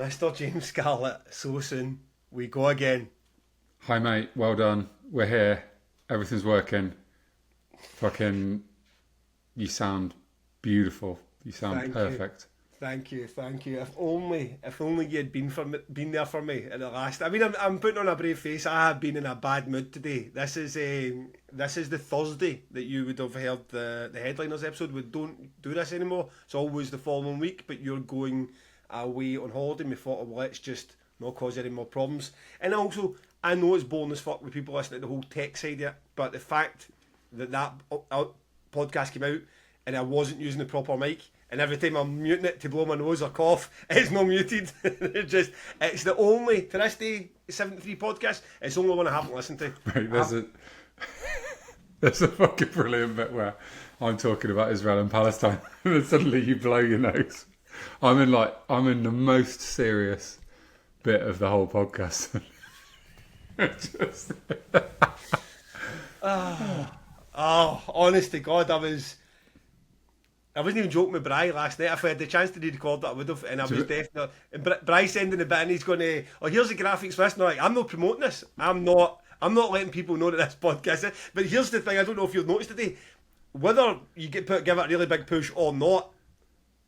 Mr. James Scarlett, so soon. We go again. Hi mate, well done. We're here. Everything's working. Fucking, you sound beautiful. You sound Thank you. perfect. Thank you. If only you had been there for me at the last. I mean, I'm putting on a brave face. I have been in a bad mood today. This is the Thursday that you would have heard the headliners episode. We don't do this anymore. It's always the following week. But you're going away on holiday. We thought, well, let's just not cause any more problems. And also, I know it's boring as fuck with people listening to the whole tech side of it. But the fact that podcast came out and I wasn't using the proper mic. And every time I'm muting it to blow my nose or cough, it's not muted. It's the only, to this day, 73 podcast, it's the only one I haven't listened to. Right, there's a fucking brilliant bit where I'm talking about Israel and Palestine and then suddenly you blow your nose. I'm in the most serious bit of the whole podcast. Honest to God, I wasn't even joking with Bri last night. If I had the chance to record that, I would have, and I was definitely. And Bri sending the bit, and he's going to, "Oh, here's the graphics list." And I'm like, "I'm not promoting this. I'm not letting people know that this podcast is." But here's the thing: I don't know if you've noticed today, whether you give it a really big push or not,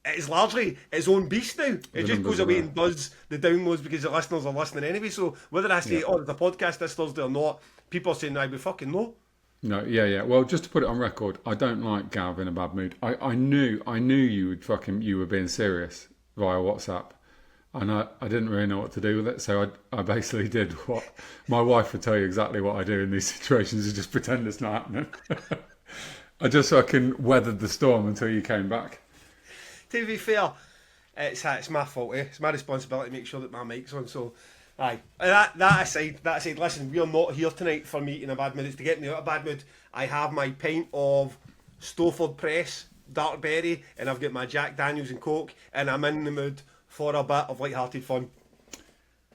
it's largely its own beast now. It just goes away and does the downloads because the listeners are listening anyway. So whether I say, "Oh, there's a podcast this Thursday" or not, people are saying, "I be fucking no." No, yeah. Well, just to put it on record, I don't like Gav in a bad mood. I knew you were being serious via WhatsApp, and I didn't really know what to do with it. So I basically did what my wife would tell you exactly what I do in these situations: is just pretend it's not happening. I just fucking weathered the storm until you came back. To be fair, it's my fault. It's my responsibility to make sure that my mic's on. So. Aye. That aside, listen, we're not here tonight for me in a bad mood. It's to get me out of a bad mood. I have my pint of Stowford Press, dark berry, and I've got my Jack Daniels and Coke, and I'm in the mood for a bit of light-hearted fun.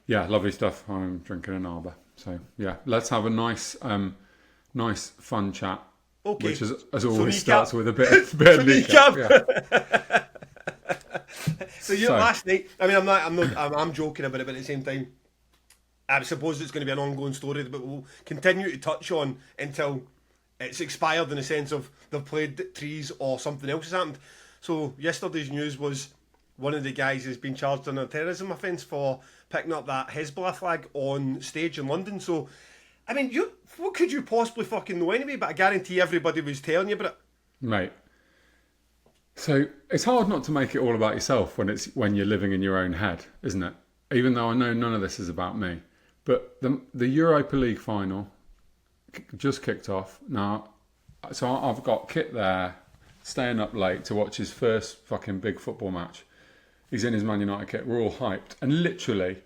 Yeah, lovely stuff. I'm drinking an Arbor. So, yeah, let's have a nice fun chat. Okay. Which, as always, so starts with a bit of Kneecap. Yeah. So last night, I mean, I'm joking about it, but at the same time, I suppose it's going to be an ongoing story that we'll continue to touch on until it's expired in the sense of they've played trees or something else has happened. So yesterday's news was one of the guys has been charged on a terrorism offence for picking up that Hezbollah flag on stage in London. So, I mean, what could you possibly fucking know anyway? But I guarantee everybody was telling you about it. Mate. So it's hard not to make it all about yourself when you're living in your own head, isn't it? Even though I know none of this is about me. But the Europa League final just kicked off. Now, so I've got Kit there, staying up late to watch his first fucking big football match. He's in his Man United kit. We're all hyped. And literally,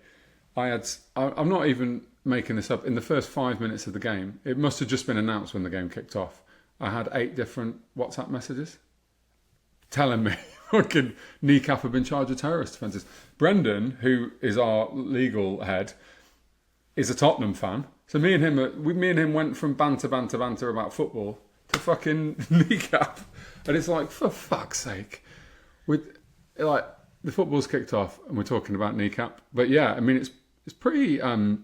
I'm not even making this up. In the first 5 minutes of the game, it must have just been announced when the game kicked off. I had 8 different WhatsApp messages telling me fucking Kneecap have been charged with terrorist offences. Brendan, who is our legal head, is a Tottenham fan. So me and him went from banter about football to fucking Kneecap. And it's like, for fuck's sake. The football's kicked off and we're talking about Kneecap. But yeah, I mean, it's pretty... I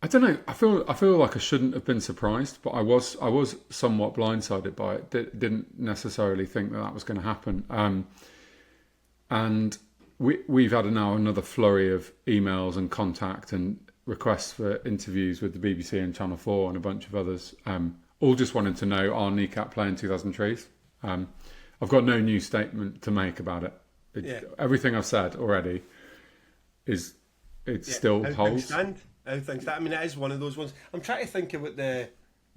don't know. I feel like I shouldn't have been surprised, but I was somewhat blindsided by it. Didn't necessarily think that was going to happen. And we've had now another flurry of emails and contact and requests for interviews with the BBC and Channel 4 and a bunch of others, all just wanting to know, are Kneecap playing 2000 Trees? I've got no new statement to make about it. Everything I've said already still holds. How things stand. I mean, it is one of those ones. I'm trying to think of what the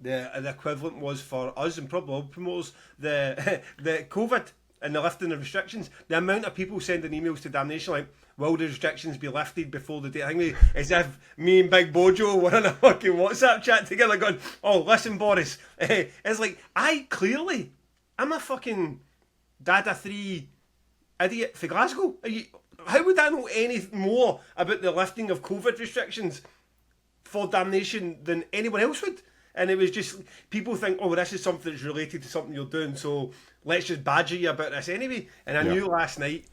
equivalent was for us and probably all promoters. The COVID and the lifting of restrictions. The amount of people sending emails to Damnation like, will the restrictions be lifted before the day? I think as if me and Big Bojo were in a fucking WhatsApp chat together going, oh, listen, Boris. It's like, I'm a fucking Dada 3 idiot for Glasgow. How would I know any more about the lifting of COVID restrictions for Damnation than anyone else would? And it was just, people think, oh, this is something that's related to something you're doing, so let's just badger you about this anyway. And I knew last night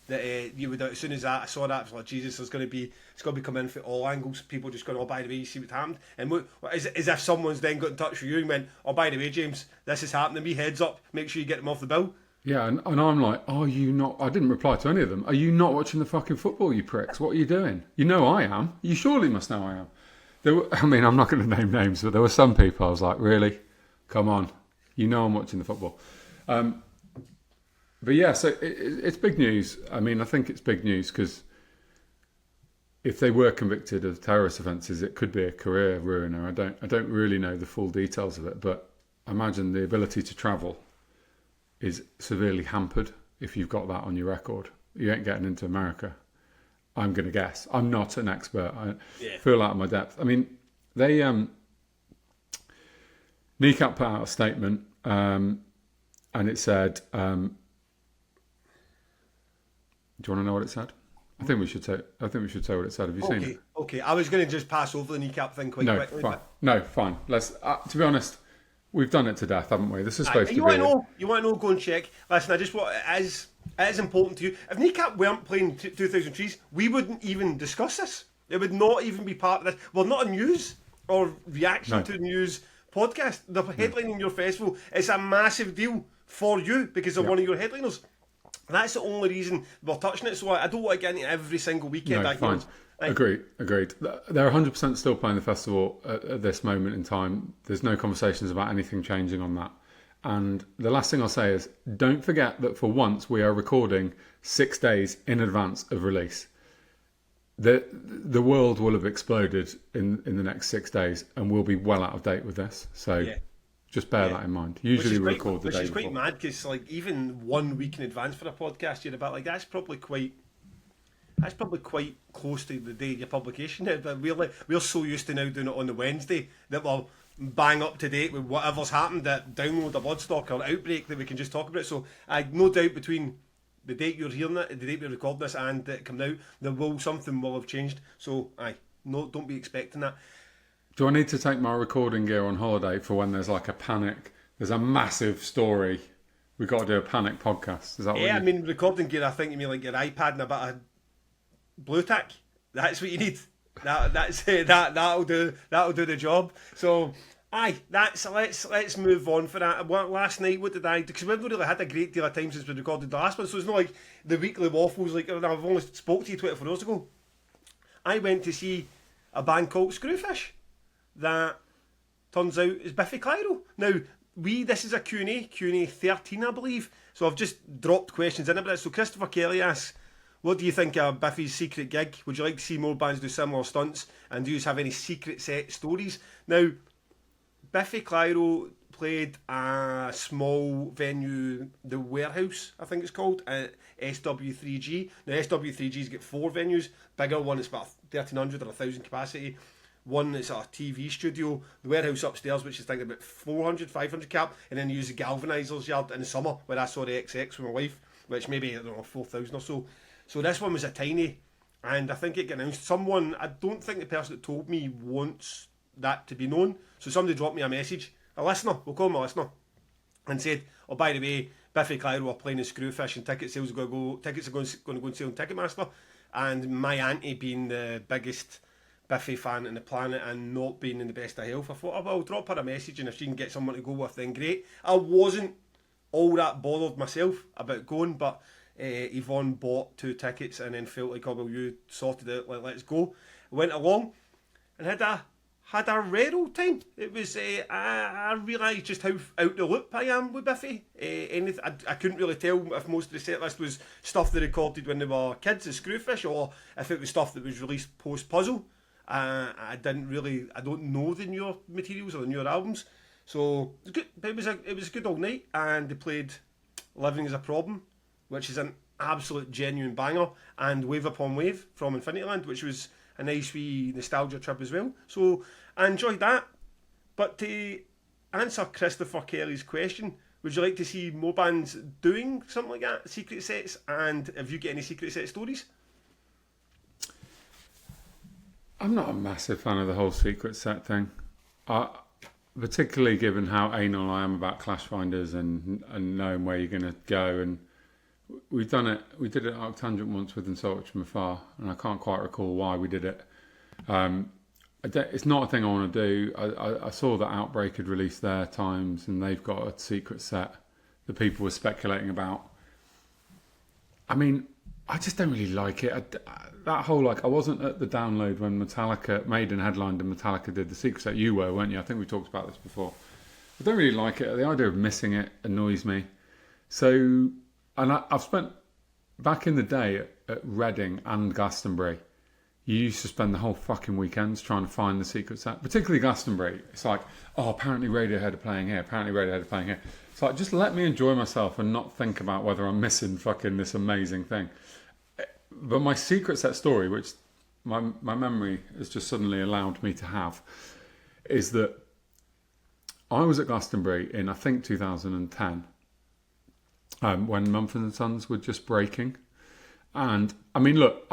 that you would, as soon as I saw that, I was like, Jesus, it's going to be coming in from all angles. People just going, oh, by the way, you see what happened? And as if someone's then got in touch with you and went, oh, by the way, James, this is happening to me, heads up, make sure you get them off the bill. Yeah, and I'm like, are you not... I didn't reply to any of them. Are you not watching the fucking football, you pricks? What are you doing? You know I am. You surely must know I am. I'm not going to name names, but there were some people I was like, really? Come on. You know I'm watching the football. But yeah, so it's big news. I mean, I think it's big news because if they were convicted of terrorist offences, it could be a career ruiner. I don't really know the full details of it, but I imagine the ability to travel is severely hampered if you've got that on your record. You ain't getting into America, I'm going to guess. I'm not an expert. I feel out of my depth. I mean, they Kneecap put out a statement, and it said, do you want to know what it said? I think we should say what it said. Have you seen it? Okay. I was going to just pass over the Kneecap thing quickly. Fine. No, fine. Let's. To be honest, we've done it to death, haven't we? This is supposed to be. You want to know? Go and check. Listen, I just want it is important to you. If Kneecap weren't playing 2003s, we wouldn't even discuss this. It would not even be part of this. Well, not a news or reaction to the news podcast. The headlining your festival is a massive deal for you because of one of your headliners. That's the only reason we're touching it. So I don't want to get into every single weekend. No, fine. Agreed. They're 100% still playing the festival at this moment in time. There's no conversations about anything changing on that. And the last thing I'll say is, don't forget that for once we are recording 6 days in advance of release. The world will have exploded in the next 6 days, and we'll be well out of date with this. So just bear that in mind. Usually we record the day before. Which is quite mad, because like even 1 week in advance for a podcast, you're about like that's probably quite close to the day of your publication. But we're so used to now doing it on the Wednesday that we'll bang up to date with whatever's happened, that download a Bloodstock or Outbreak, that we can just talk about it. So I no doubt between the date you're hearing it, the date we're recording this, and it coming out, something will have changed. So don't be expecting that. Do I need to take my recording gear on holiday for when there's like a panic? There's a massive story. We've got to do a panic podcast. Is that what I mean, recording gear, I think you mean like your iPad and a bit of blue tack. That's what you need. That'll do the job. So let's move on for that. Last night, what did I do? Because we've not really had a great deal of time since we recorded the last one, so it's not like the weekly waffles like I've only spoke to you 24 hours ago. I went to see a band called Screwfish that turns out is Biffy Clyro. Now this is a Q&A 13 I believe, so I've just dropped questions in about it. So Christopher Kelly asks, what do you think of Biffy's secret gig? Would you like to see more bands do similar stunts? And do you have any secret set stories? Now, Biffy Clyro played a small venue, the Warehouse, I think it's called, at SW3G. Now, SW3G's got 4 venues. Bigger one, it's about 1,300 or 1,000 capacity. One that's a TV studio. The Warehouse upstairs, which is thinking about 400, 500 cap. And then you use the Galvanisers yard in the summer, where I saw the XX with my wife, which maybe, I don't know, 4,000 or so. So this one was a tiny, and I think it got announced. I don't think the person that told me wants that to be known. So somebody dropped me a message, a listener, we'll call him a listener, and said, oh, by the way, Biffy Clyro are playing in Screwfish and tickets are going to go on sale on Ticketmaster. And my auntie being the biggest Biffy fan on the planet and not being in the best of health, I thought, I'll drop her a message, and if she can get someone to go with, then great. I wasn't all that bothered myself about going, but Yvonne bought 2 tickets and then felt like, oh well, you sorted it, let's go. Went along and had a rare old time. It was I realised just how out the loop I am with Biffy. I couldn't really tell if most of the set list was stuff they recorded when they were kids as Screwfish, or if it was stuff that was released post Puzzle. I don't know the newer materials or the newer albums, so it was good. But it was a good old night, and they played Living Is a Problem, which is an absolute genuine banger, and Wave Upon Wave from Infinityland, which was a nice wee nostalgia trip as well. So I enjoyed that. But to answer Christopher Kelly's question, would you like to see more bands doing something like that, secret sets, and have you got any secret set stories? I'm not a massive fan of the whole secret set thing. particularly given how anal I am about Clash Finders and knowing where you're going to go. And we've done it. We did it at Arctangent once with Insult from Afar, and I can't quite recall why we did it. It's not a thing I want to do. I saw that Outbreak had released their times, and they've got a secret set that people were speculating about. I mean, I just don't really like it. That whole, I wasn't at the download when Maiden headlined and Metallica did the secret set. You were, weren't you? I think we talked about this before. I don't really like it. The idea of missing it annoys me. So, and I've spent, back in the day at Reading and Glastonbury, you used to spend the whole fucking weekends trying to find the secret set. Particularly Glastonbury. It's like, oh, apparently Radiohead are playing here. Apparently Radiohead are playing here. It's like, just let me enjoy myself and not think about whether I'm missing fucking this amazing thing. But my secret set story, which my memory has just suddenly allowed me to have, is that I was at Glastonbury in, I think, 2010, when Mumford & Sons were just breaking. And, I mean, look,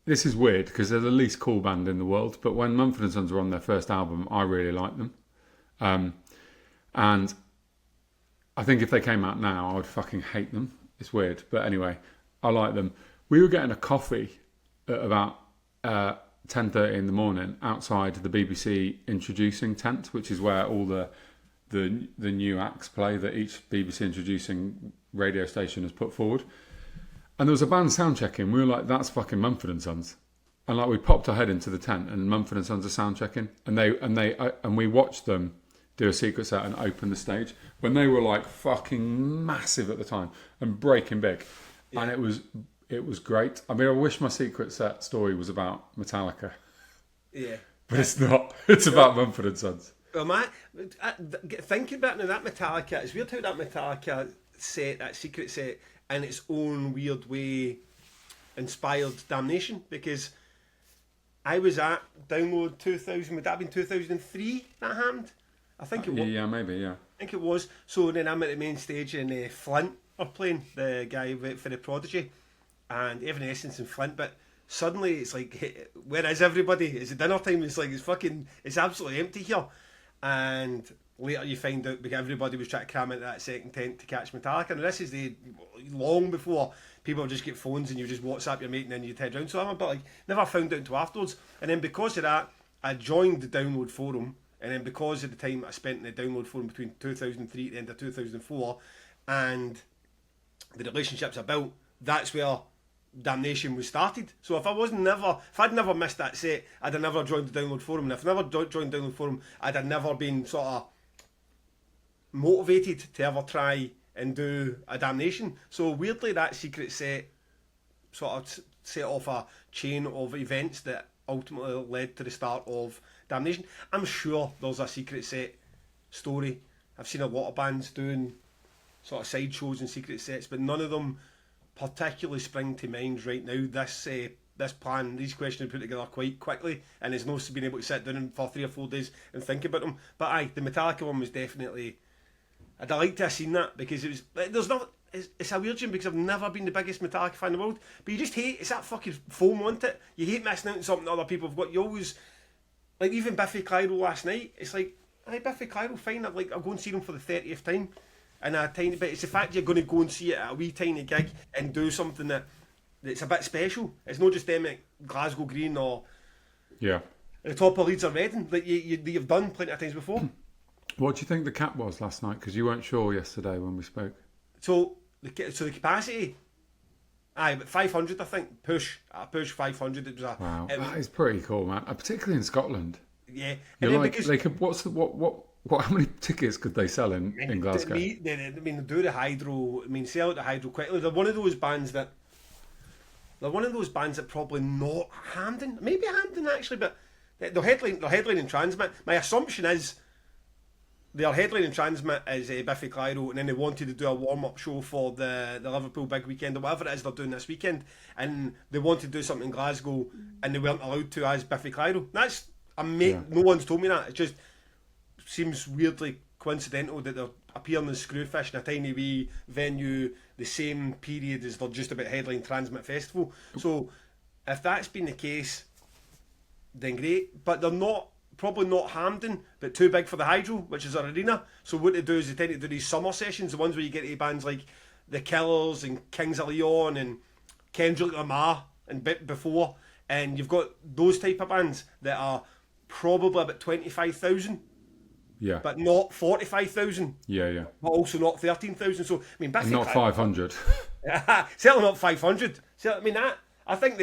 this is weird because they're the least cool band in the world, but when Mumford & Sons were on their first album, I really liked them. And I think if they came out now, I would fucking hate them. It's weird, but anyway, I like them. We were getting a coffee at about 10:30 in the morning outside the BBC introducing tent, which is where all the new acts play that each BBC introducing radio station has put forward. And there was a band sound checking. We were like, "That's fucking Mumford & Sons." And we popped our head into the tent, and Mumford & Sons are sound checking, and we watched them do a secret set and open the stage when they were fucking massive at the time and breaking big. Yeah. And it was great. I mean, I wish my secret set story was about Metallica. Yeah. But it's not. It's about Mumford & Sons. Well, thinking about now, that Metallica, it's weird how that Metallica set, that secret set, in its own weird way inspired Damnation, because I was at Download 2000, would that have been 2003 that happened? I think it was. Yeah, maybe, yeah. I think it was. So then I'm at the main stage and Flint are playing, the guy for the Prodigy, and Evanescence and Flint, but suddenly it's like, where is everybody? It's dinner time, it's absolutely empty here. And later you find out because everybody was trying to cram into that second tent to catch Metallica. And this is long before people just get phones and you just WhatsApp your mate and then you'd head round. So I'm a bit never found out until afterwards. And then because of that, I joined the Download forum. And then because of the time I spent in the Download forum between 2003 and the end of 2004 and the relationships I built, that's where Damnation was started. So if I'd never missed that set, I'd have never joined the Download forum. And if I never joined the Download forum, I'd have never been sort of motivated to ever try and do a Damnation. So weirdly, that secret set sort of set off a chain of events that ultimately led to the start of Damnation. I'm sure there's a secret set story. I've seen a lot of bands doing sort of side shows and secret sets, but none of them particularly spring to mind right now. This plan, these questions are put together quite quickly, and it's nice been able to sit down for 3 or 4 days and think about them. But the Metallica one was definitely, I'd like to have seen that, because it's a weird thing, because I've never been the biggest Metallica fan in the world, but you just hate, it's that fucking FOMO, isn't it? You hate missing out on something that other people have got. You always, even Biffy Clyro last night, it's like, Biffy Clyro, fine, I'll go and see them for the 30th time, and a tiny bit, it's the fact you're going to go and see it at a wee tiny gig and do something that's a bit special. It's not just them at Glasgow Green or at the top of Leeds or Reading that you've done plenty of times before. What do you think the cap was last night? Because you weren't sure yesterday when we spoke. So the capacity, but 500, I think, push 500. It was wow. That is pretty cool, man. Particularly in Scotland. Yeah, and like, they could. How many tickets could they sell in Glasgow? They do the Hydro. Sell out the Hydro quickly. They're one of those bands that probably not Hampden, maybe Hampden actually, but they're headlining Transmit. My assumption is their headlining Transmit is Biffy Clyro, and then they wanted to do a warm-up show for the Liverpool big weekend, or whatever it is they're doing this weekend, and they wanted to do something in Glasgow, and they weren't allowed to as Biffy Clyro. That's no one's told me that. It just seems weirdly coincidental that they're appearing as Screwfish in a tiny wee venue the same period as they're just about headline Transmit Festival. So if that's been the case, then great, but they're not probably not Hampden, but too big for the Hydro, which is our arena. So what they do is they tend to do these summer sessions, the ones where you get to bands like The Killers and Kings of Leon and Kendrick Lamar and bit before, and you've got those type of bands that are probably about 25,000. Yeah. But not 45,000. Yeah. But also not 13,000. So I mean, Biffy Not 500. certainly not 500. So I mean that. I think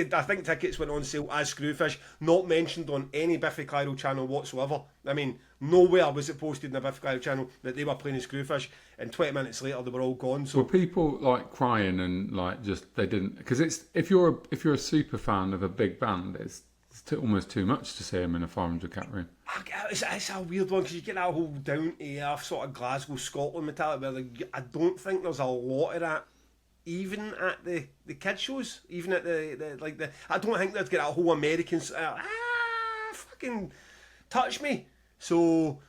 tickets went on sale as Screwfish, not mentioned on any Biffy Clyro channel whatsoever. I mean, nowhere was it posted in the Biffy Clyro channel that they were playing in Screwfish, and 20 minutes later they were all gone. So were people like crying and like just they didn't, because it's if you're a super fan of a big band, it's almost too much to see them in a 500 cap room. It's a weird one because you get that whole down to earth sort of Glasgow, Scotland mentality where I don't think there's a lot of that. Even at the kid shows, even at the I don't think they'd get that whole American fucking touch me. So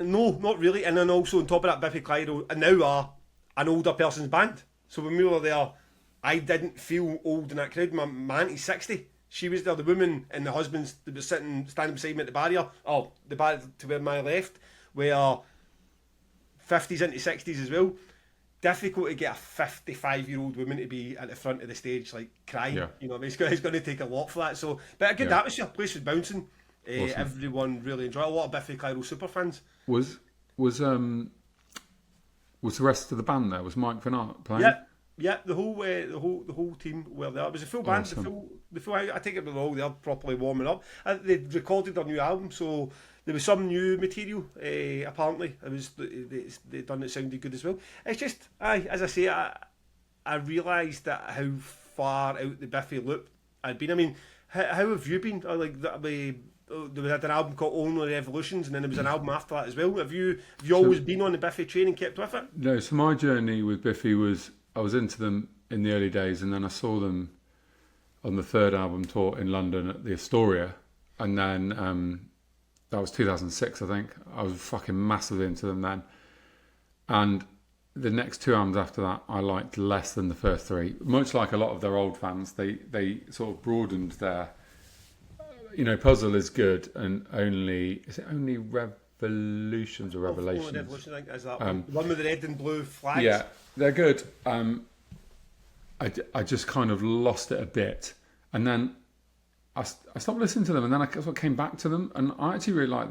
no, not really. And then also on top of that, Biffy Clyro now are an older person's band. So when we were there, I didn't feel old in that crowd. My auntie's 60. She was there. The woman and the husbands that were standing beside me at the barrier, the barrier to where my left, were 50s into 60s as well. Difficult to get a 55-year-old woman to be at the front of the stage like crying. Yeah. You know, it's going to take a lot for that. So, but a good atmosphere. Place was bouncing. Awesome. Everyone really enjoyed it. A lot of Biffy Clyro super fans. Was the rest of the band there? Was Mike Van Aert playing? Yeah. The whole team were there. It was a full band. Awesome. The full. I think it was all there properly warming up. They recorded their new album, so there was some new material. Apparently, they done it sounded good as well. It's just, as I say, I realised that how far out the Biffy loop I'd been. I mean, how have you been? There had an album called Only Revolutions, and then there was an album after that as well. Have you always been on the Biffy train and kept with it? No. So my journey with Biffy was I was into them in the early days, and then I saw them on the third album tour in London at the Astoria, and then. That was 2006, I think. I was fucking massively into them then. And the next two albums after that, I liked less than the first three. Much like a lot of their old fans, they sort of broadened their... Puzzle is good, and is it only Revolutions or Revelations? Revolutions, I think, is that one. The one with the red and blue flags. Yeah, they're good. I just kind of lost it a bit. And then... I stopped listening to them, and then I came back to them, and I actually really like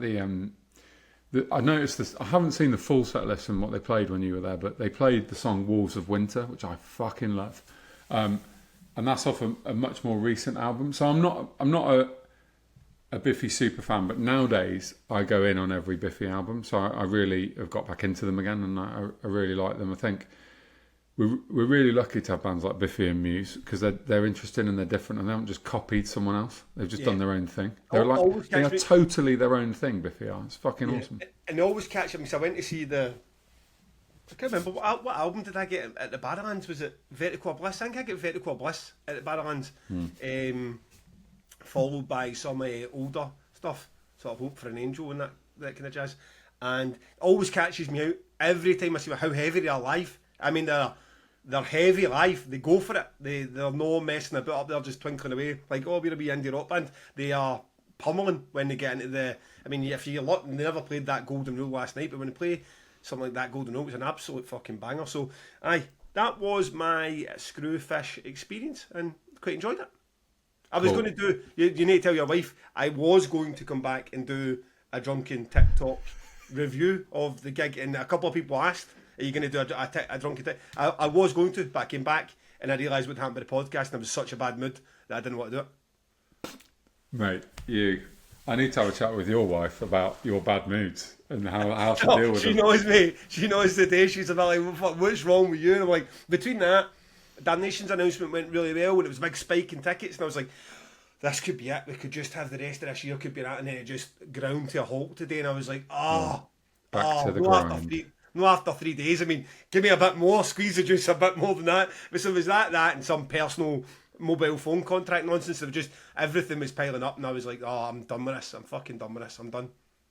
I noticed this. I haven't seen the full set list from what they played when you were there, but they played the song "Wolves of Winter," which I fucking love, and that's off a much more recent album. So I'm not a Biffy super fan, but nowadays I go in on every Biffy album. So I really have got back into them again, and I really like them. I think. We're really lucky to have bands like Biffy and Muse because they're interesting and they're different, and they haven't just copied someone else. They've just done their own thing. They are totally their own thing. Biffy are. It's fucking awesome. And they always catch me. So I went to see I can't remember what album did I get at the Barrowlands? Was it Vertical Bliss? I think I get Vertical Bliss at the Barrowlands, followed by some older stuff, sort of Hope for an Angel and that kind of jazz. And always catches me out every time I see how heavy they are live. I mean, they're heavy live. They go for it. They're no messing about up there, just twinkling away like, we're a wee indie rock band. They are pummeling when they get into the. I mean, if you look, they never played that Golden Rule last night, but when they play something like that Golden Rule, it was an absolute fucking banger. So, that was my Screwfish experience, and quite enjoyed it. I was going to do. You need to tell your wife. I was going to come back and do a drunken TikTok review of the gig, and a couple of people asked, are you going to do a drunken TikTok? I was going to, but I came back and I realised what happened with the podcast, and I was such a bad mood that I didn't want to do it. Mate, I need to have a chat with your wife about your bad moods and how to deal with she them. She knows me. She knows today. She's about like, what's wrong with you? And I'm like, between that, Damnation's announcement went really well, and it was a big spike in tickets, and I was like, this could be it. We could just have the rest of this year could be that, and then it just ground to a halt today, and I was like, back to the grind. No, after 3 days. I mean, give me a bit more, squeeze the juice a bit more than that. But so it was that and some personal mobile phone contract nonsense. Of just everything was piling up, and I was like, I'm done with this. I'm fucking done with this. I'm done.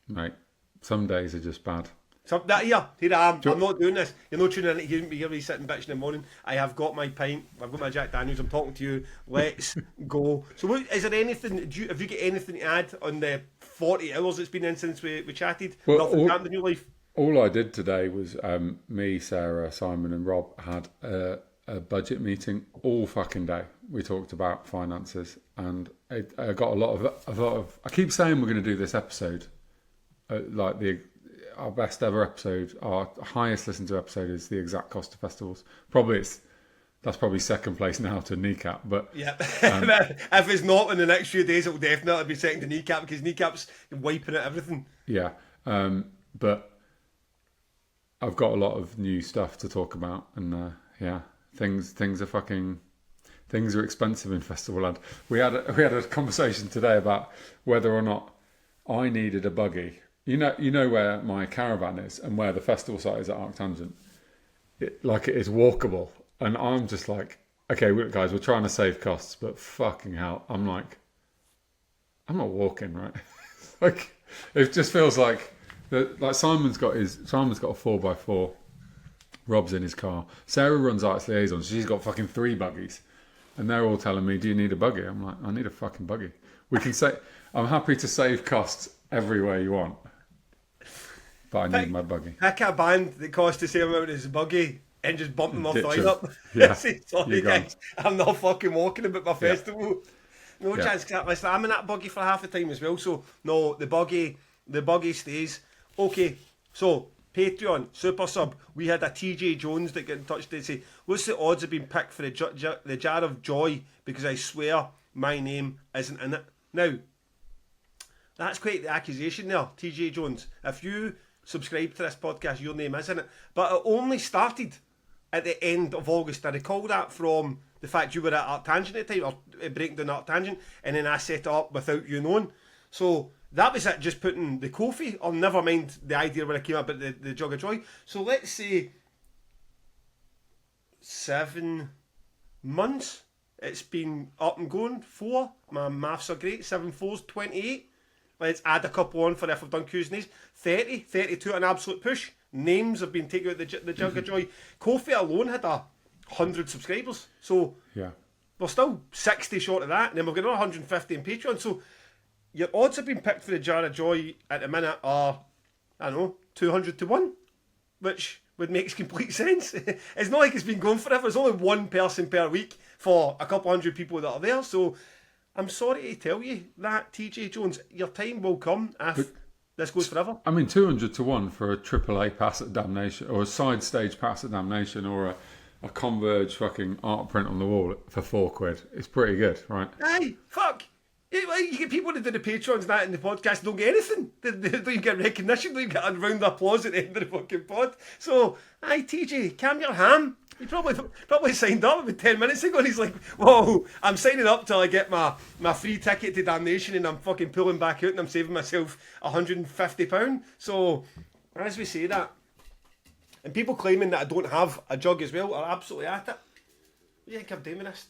Mate, some days are just bad. So here I am. I'm not doing this. You're not tuning in to hear me sitting bitching in the morning. I have got my pint. I've got my Jack Daniels. I'm talking to you. Let's go. So, is there anything? Have you got anything to add on the 40 hours it's been in since we chatted. Well, Nothing happened in your life. All I did today was me, Sarah, Simon, and Rob had a budget meeting all fucking day. We talked about finances, and I got a lot of. I keep saying we're going to do this episode, our best ever episode, our highest listened to episode is the exact cost of festivals. That's probably second place now to Kneecap, but yeah. If it's not in the next few days, it will definitely be second to Kneecap because Kneecap's wiping out everything. Yeah, but I've got a lot of new stuff to talk about, and things are expensive in festival land. We had a conversation today about whether or not I needed a buggy. You know where my caravan is and where the festival site is at Arctangent. It is walkable, and I'm just like, okay, guys, we're trying to save costs, but fucking hell, I'm not walking, right? Like, it just feels like Simon's got a 4x4. Rob's in his car. Sarah runs Arts Liaison, so she's got fucking 3 buggies, and they're all telling me, "Do you need a buggy?" I'm like, "I need a fucking buggy." I'm happy to save costs everywhere you want, but I need my buggy. Pick a band that costs the same amount as a buggy and just bump them off the lineup. Yeah. Sorry guys, I'm not fucking walking about my festival. No chance. Listen, I'm in that buggy for half the time as well. So no, the buggy stays. Okay, so Patreon, Super Sub, we had a TJ Jones that got in touch to say, what's the odds of being picked for the Jar of Joy, because I swear my name isn't in it. Now, that's quite the accusation there, TJ Jones. If you subscribe to this podcast, your name is in it. But it only started at the end of August. I recall that from the fact you were at Arctangent at the time, or breaking down Arctangent, and then I set it up without you knowing. So that was it, just putting the Kofi on, never mind the idea when I came up at the Jug of Joy. So let's say 7 months it's been up and going. 4, my maths are great, 7 4's 28. Let's add a couple on for if I've done Q's and A's. 30, 32, an absolute push. Names have been taken out the Jug of Joy. Kofi alone had 100 subscribers. So yeah, we're still 60 short of that. And then we've got another 150 in Patreon. So your odds of being picked for the Jar of Joy at the minute are, 200 to 1, which would make complete sense. It's not like it's been going forever. It's only one person per week for a couple hundred people that are there. So I'm sorry to tell you that, TJ Jones, your time will come if this goes forever. I mean, 200 to 1 for a AAA pass at Damnation, or a side stage pass at Damnation, or a Converge fucking art print on the wall for £4. It's pretty good, right? Aye, fuck. You get people that do the Patreons and that in the podcast don't get anything. They don't even get recognition, don't even get a round of applause at the end of the fucking pod. So, aye, TJ, calm your ham. He probably signed up about 10 minutes ago and he's like, whoa, I'm signing up till I get my free ticket to Damnation and I'm fucking pulling back out and I'm saving myself £150. So, as we say that, and people claiming that I don't have a jug as well are absolutely at it. What do you think I'm doing with this?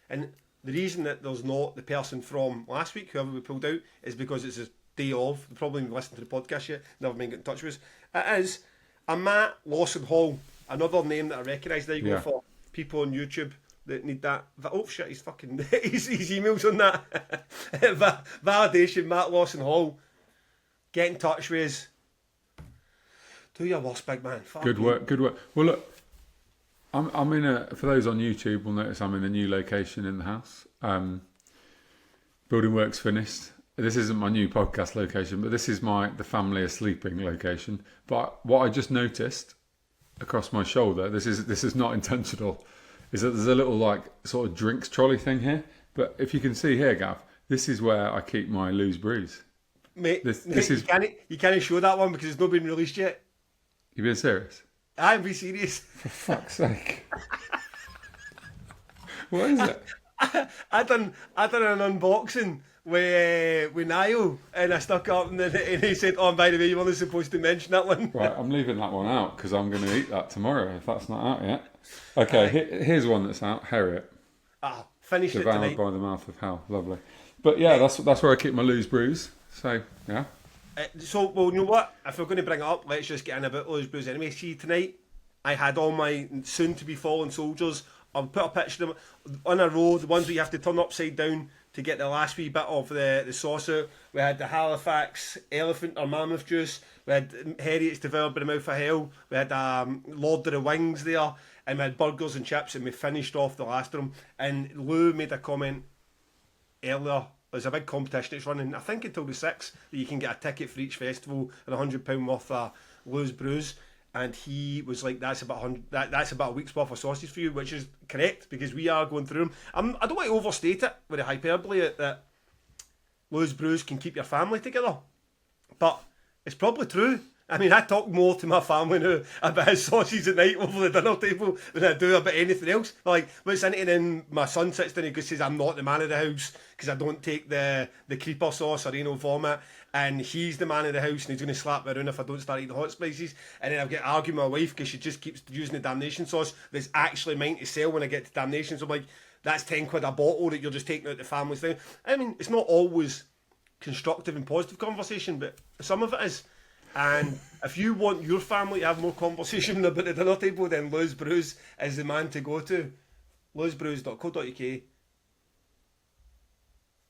And the reason that there's not the person from last week, whoever we pulled out, is because it's his day off. They probably haven't listened to the podcast yet, never mind get in touch with us. It is a Matt Lawson Hall, another name that I recognise. There you go for people on YouTube that need that. Oh shit, he's fucking his emails on that. Validation, Matt Lawson Hall. Get in touch with us. Do your worst, big man. Good work. Well, look, I'm in for those on YouTube will notice I'm in a new location in the house. Building work's finished. This isn't my new podcast location, but this is the family are sleeping location. But what I just noticed across my shoulder, this is not intentional, is that there's a little sort of drinks trolley thing here. But if you can see here, Gav, this is where I keep my loose brews. Mate, you can't show that one because it's not been released yet. You being serious? I'm being serious. For fuck's sake. What is it? I done an unboxing with Niall and I stuck it up and he said, oh, and by the way, you weren't supposed to mention that one. Right, I'm leaving that one out because I'm going to eat that tomorrow if that's not out yet. Okay, here's one that's out. Harriet. Finish it tonight. Devoured by the mouth of hell. Lovely. But yeah, that's where I keep my loose brews. So, yeah. Well, you know what? If we're going to bring it up, let's just get in about those brews anyway. See, tonight, I had all my soon-to-be fallen soldiers. I'll put a picture of them on a row, the ones where you have to turn upside down to get the last wee bit of the sauce out. We had the Halifax elephant or mammoth juice. We had Heriot's developing a mouth of hell. We had Lord of the Wings there, and we had burgers and chips, and we finished off the last of them. And Lou made a comment earlier. There's a big competition that's running, I think until the 6th, that you can get a ticket for each festival and £100 worth of Lou's Brews. And he was like, that's about a week's worth of sauces for you, which is correct, because we are going through them. I don't want to overstate it with the hyperbole that Lou's Brews can keep your family together, but it's probably true. I mean, I talk more to my family now about his sauces at night over the dinner table than I do about anything else. Like, what's in it, and then my son sits down and says, I'm not the man of the house because I don't take the creeper sauce or anal vomit, and he's the man of the house and he's going to slap me around if I don't start eating hot spices. And then I've got to argue with my wife because she just keeps using the Damnation sauce that's actually mine to sell when I get to Damnation. So I'm like, that's 10 quid a bottle that you're just taking out the family's thing. I mean, it's not always constructive and positive conversation, but some of it is. And if you want your family to have more conversation about the dinner table, then Lou's Brews is the man to go to. lou'sbrews.co.uk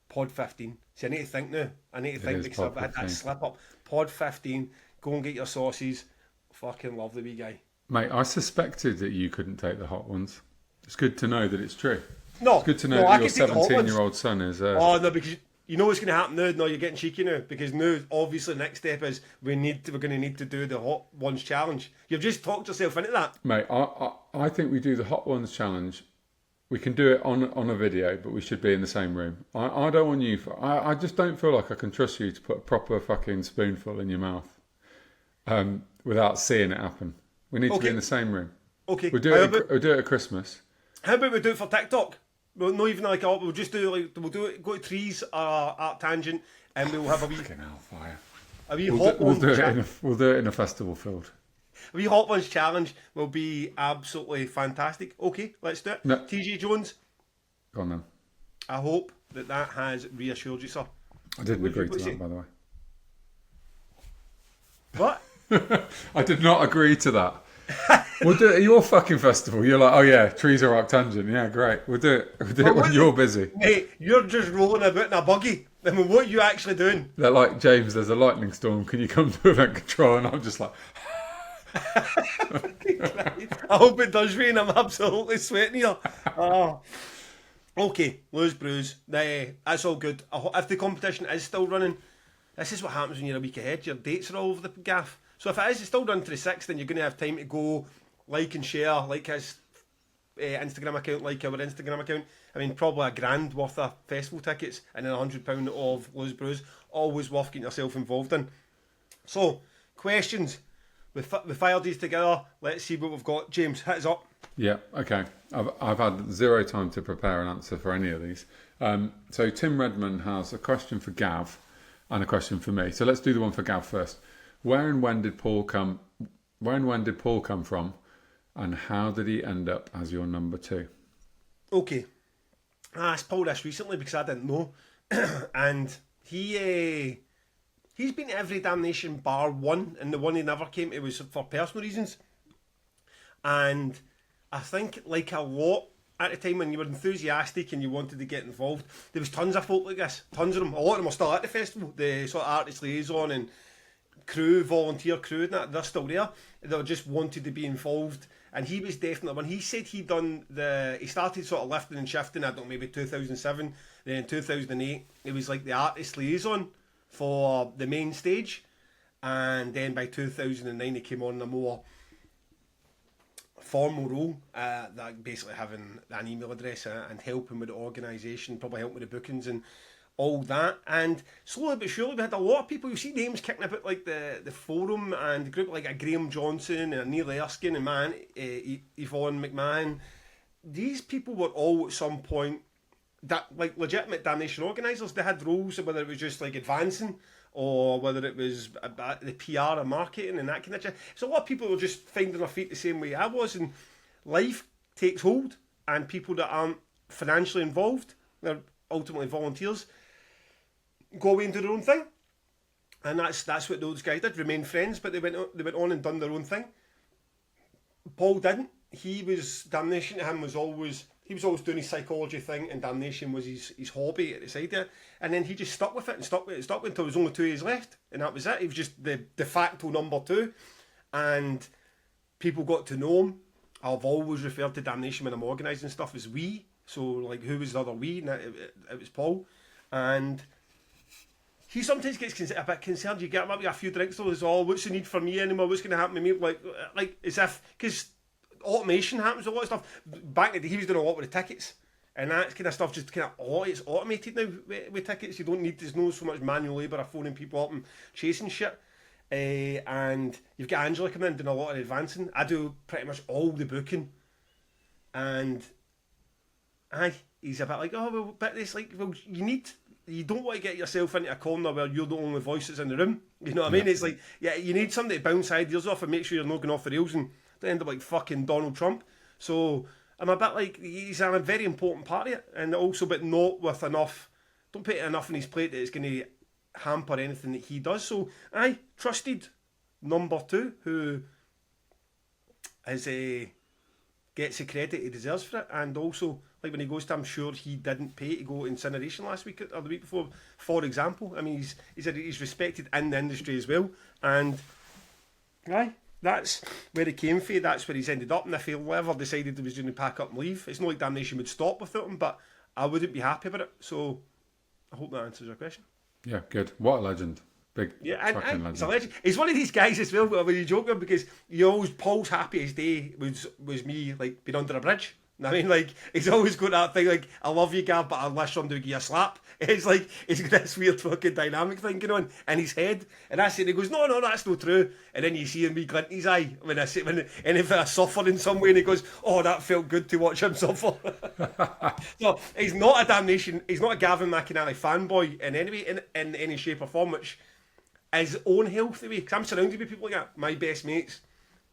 Pod 15. See, I need to think now. I need to think because I've had that slip up. Pod 15. Go and get your sauces. Fucking love the wee guy. Mate, I suspected that you couldn't take the hot ones. It's good to know that it's true. No. It's good to know that your 17-year-old son is... Oh, no, because... You know what's going to happen now? No, you're getting cheeky now, because now, obviously, the next step is we're going to need to do the Hot Ones Challenge. You've just talked yourself into that. Mate, I think we do the Hot Ones Challenge. We can do it on a video, but we should be in the same room. I don't want you... I just don't feel like I can trust you to put a proper fucking spoonful in your mouth without seeing it happen. We need to be in the same room. Okay. We'll do it at Christmas. How about we do it for TikTok? Well, not even like we'll just do we'll do it. Go to trees Art Tangent, and we'll have a wee fucking hellfire. A wee hot ones. We'll do it in a festival field. A wee hot ones challenge will be absolutely fantastic. Okay, let's do it. No. TJ Jones. Go on then. I hope that has reassured you, sir. I didn't agree to that, by the way. What? I did not agree to that. We'll do it at your fucking festival. You're like, oh yeah, trees are Arctangent. Yeah, great. We'll do it. We'll do it when you're busy. Mate, you're just rolling about in a buggy. I mean, what are you actually doing? They're like, James, there's a lightning storm. Can you come to event control? And I'm just like... I hope it does rain. I'm absolutely sweating here. Oh. Okay, Lou's Brews. That's all good. If the competition is still running, this is what happens when you're a week ahead. Your dates are all over the gaff. So if it's still running to the 6th, then you're going to have time to go like and share, like his Instagram account, like our Instagram account. I mean, probably £1,000 worth of festival tickets and then £100 of Lou's Brews. Always worth getting yourself involved in. So, questions. We fired these together. Let's see what we've got. James, hit us up. Yeah, okay. I've had zero time to prepare an answer for any of these. So Tim Redman has a question for Gav and a question for me. So let's do the one for Gav first. Where and when did Paul come from, and how did he end up as your number 2? Okay, I asked Paul this recently because I didn't know, and he's been to every Damnation bar one, and the one he never came to was for personal reasons. And I think, like a lot at the time when you were enthusiastic and you wanted to get involved, there was tons of folk like this, tons of them. A lot of them are still at the festival, the sort of artist liaison and crew, volunteer crew and that, they're still there. They just wanted to be involved, and he was definitely one. He said he started sort of lifting and shifting, I don't know, maybe 2007, then in 2008 it was like the artist liaison for the main stage, and then by 2009 he came on a more formal role, that basically having an email address and helping with the organisation, probably helping with the bookings and all that. And slowly but surely we had a lot of people. You see names kicking about like the forum and the group like a Graham Johnson and Neil Erskine and Yvonne McMahon. These people were all at some point that like legitimate Damnation organisers. They had roles, whether it was just like advancing or whether it was about the PR and marketing and that kind of shit. So a lot of people were just finding their feet the same way I was, and life takes hold, and people that aren't financially involved, they're ultimately volunteers, go away and do their own thing. And that's what those guys did, remain friends, but they went on and done their own thing. Paul didn't. He was, Damnation to him was always he was always doing his psychology thing, and Damnation was his hobby at the side there. And then he just stuck with it and stuck with it until there was only 2 years left, and that was it. He was just the de facto number 2, and people got to know him. I've always referred to Damnation when I'm organising stuff as we. So like, who was the other we? And it was Paul, and he sometimes gets a bit concerned. You get him up with a few drinks, though, as all, what's the need for me anymore? What's going to happen to me? Like as if, because automation happens, a lot of stuff. Back in the day, he was doing a lot with the tickets, and that kind of stuff just kind of, it's automated now with tickets. You don't need, there's no so much manual labour of phoning people up and chasing shit. And you've got Angela coming in doing a lot of advancing. I do pretty much all the booking, and he's a bit like, oh well, but it's like, well, you don't want to get yourself into a corner where you're the only voice that's in the room. You know what I mean? It's like, yeah, you need somebody to bounce ideas off and make sure you're not going off the rails and don't end up like fucking Donald Trump. So I'm a bit like, he's a very important part of it, and also, but not with enough. Don't put enough on his plate that it's going to hamper anything that he does. So I trusted number 2, who is gets the credit he deserves for it, and also like when he goes to, I'm sure he didn't pay to go incineration last week or the week before, for example. I mean, he's respected in the industry as well, and that's where he came from. That's where he's ended up. And if he ever decided he was going to pack up and leave, it's not like Damnation would stop without him, but I wouldn't be happy with it. So I hope that answers your question. Yeah, good. What a legend. Big and legend. He's a legend. He's one of these guys as well, when you joke with him, because you always, Paul's happiest day was me like being under a bridge. I mean, like, he's always got that thing like, I love you, Gav, but I wish somebody would give you a slap. It's like, he's got this weird fucking dynamic thing going on in his head, and I said, he goes, no, that's not true. And then you see me glint in his eye when I say, and if I suffer in some way, and he goes, oh, that felt good to watch him suffer. So he's not a Damnation, he's not a Gavin McInally fanboy in any way, in any shape or form, which his own healthy way, because I'm surrounded by people like that. My best mates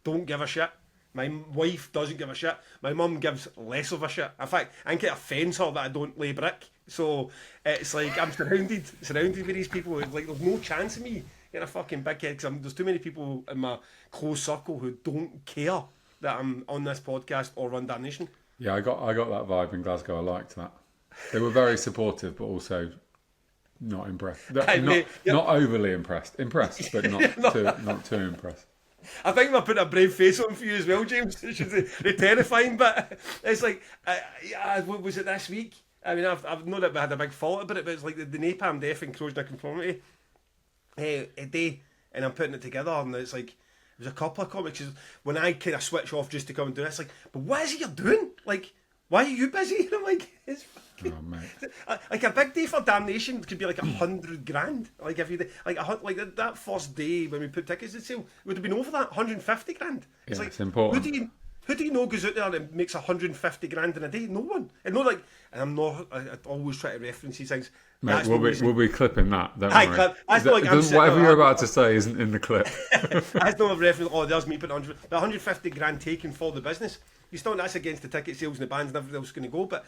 don't give a shit. My wife doesn't give a shit. My mum gives less of a shit. In fact, I think it offends her that I don't lay brick. So it's like, I'm surrounded with these people. Like, there's no chance of me getting a fucking big head, because there's too many people in my close circle who don't care that I'm on this podcast or run Damnation. Yeah, I got that vibe in Glasgow. I liked that. They were very supportive, but also not impressed. Not overly impressed. Impressed, but not too impressed. I think I'm putting a brave face on for you as well, James. Which is the terrifying bit. It's like, what was it this week? I mean, I've known that we had a big fault about it, but it's like the Napalm Death and Corrosion of Conformity a day, and I'm putting it together, and it's like, there's a couple of comics when I kind of switch off just to come and do it. It's like, but what is it you're doing? Like, why are you busy? And I'm like, it's fucking... Oh, mate. Like, a big day for Damnation could be like $100,000. Like, if you like that first day when we put tickets on sale, it would have been over that, $150,000. It's like, it's important. Who do you know goes out there and makes $150,000 in a day? No one. And not like, and I'm not. I always try to reference these things. Mate, we'll be clipping that. Don't worry. Clip. Whatever you're about to say isn't in the clip. That's not a reference. Oh, there's me putting $150,000 taken for the business. You still, that's against the ticket sales and the bands and everything else going to go. But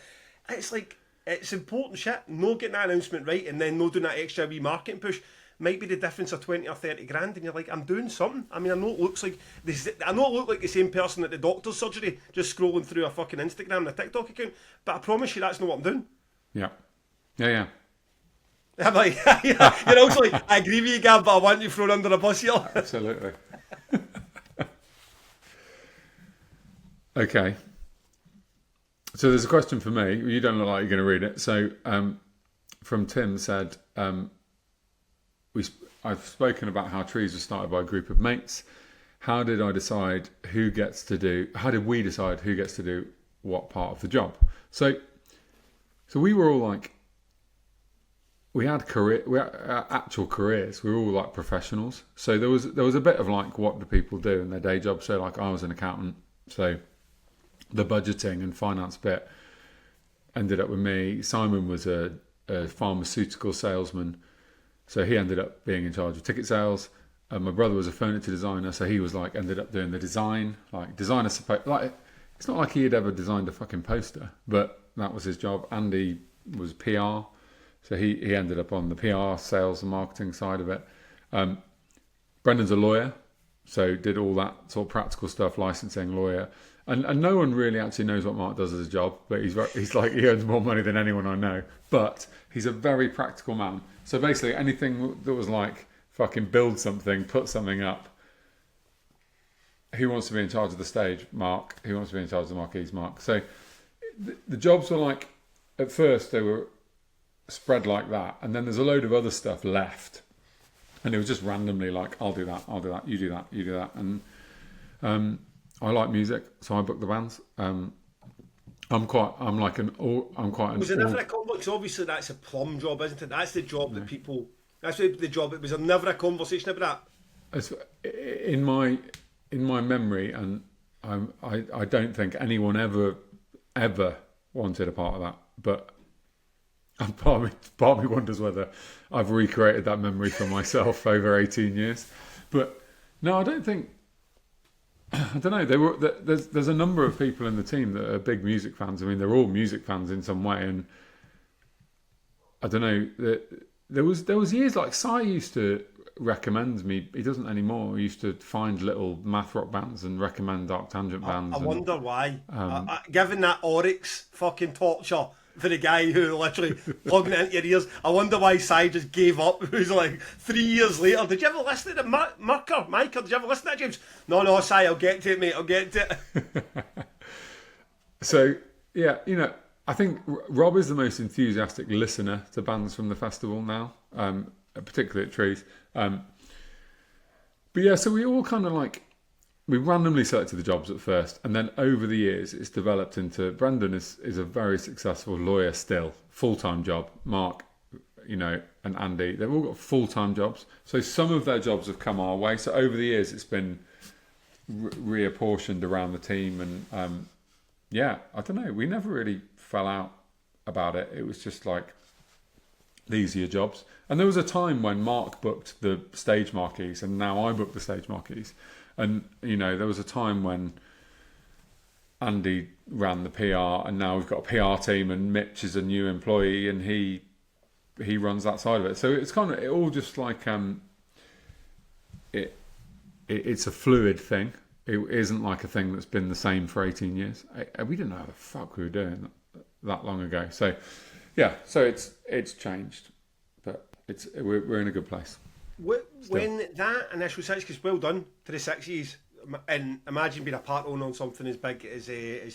it's like, it's important shit. No getting that announcement right, and then no doing that extra wee marketing push. Might be the difference of 20 or 30 grand, and you're like, I'm doing something. I mean, I know it looks like this. I know it look like the same person at the doctor's surgery, just scrolling through a fucking Instagram and a TikTok account. But I promise you, that's not what I'm doing. Yeah. I'm like, you're also like, I agree with you, Gav, but I want you thrown under a bus here. Absolutely. Okay. So there's a question for me. You don't look like you're going to read it. So from Tim said, I've spoken about how trees were started by a group of mates. How did we decide who gets to do what part of the job? So we were all like, we had actual careers. We were all like professionals. So there was a bit of like, what do people do in their day job? So like, I was an accountant. So the budgeting and finance bit ended up with me. Simon was a pharmaceutical salesman. So he ended up being in charge of ticket sales. My brother was a furniture designer, so he was like ended up doing the design. Like designer, like it's not like he had ever designed a fucking poster, but that was his job. Andy was PR, so he ended up on the PR, sales, and marketing side of it. Brendan's a lawyer, so did all that sort of practical stuff, licensing, lawyer. And no one really actually knows what Mark does as a job, but he's like, he earns more money than anyone I know. But he's a very practical man. So basically, anything that was like fucking build something, put something up. Who wants to be in charge of the stage? Mark. Who wants to be in charge of the marquees? Mark. So the jobs were like, at first they were spread like that, and then there's a load of other stuff left, and it was just randomly like, I'll do that, you do that, and I like music, so I book the bands. Was it never a because obviously that's a plum job, isn't it? That's the job that people. That's the job. It was never a conversation about that. In my memory, and I don't think anyone ever wanted a part of that. But part of me wonders whether I've recreated that memory for myself over 18 years. But no, I don't think. I don't know. There's a number of people in the team that are big music fans. I mean, they're all music fans in some way, and I don't know. There was years like Si used to recommend me. He doesn't anymore. He used to find little math rock bands and recommend Dark Tangent bands. I wonder why. Given that Oryx fucking torture for the guy who literally plugged it into your ears, I wonder why Si just gave up. It was like 3 years later. Did you ever listen to Micah? Did you ever listen to that, James? No, Si, I'll get to it, mate. I'll get to it. So, yeah, I think Rob is the most enthusiastic listener to bands from the festival now, particularly at Trees. But yeah, so we all kind of we randomly selected the jobs at first, and then over the years it's developed into Brendan is a very successful lawyer still, full-time job. Mark, and Andy, they've all got full-time jobs. So some of their jobs have come our way. So over the years it's been reapportioned around the team, and yeah, I don't know. We never really fell out about it. It was just like, these are your jobs. And there was a time when Mark booked the stage marquees, and now I book the stage marquees. And, there was a time when Andy ran the PR, and now we've got a PR team, and Mitch is a new employee, and he runs that side of it. So it's kind of, it all just like, it's a fluid thing. It isn't like a thing that's been the same for 18 years. We didn't know how the fuck we were doing that long ago. So, yeah, so it's changed, but we're in a good place. When that initial 60s, well done to the 60s, and imagine being a part owner on something as big as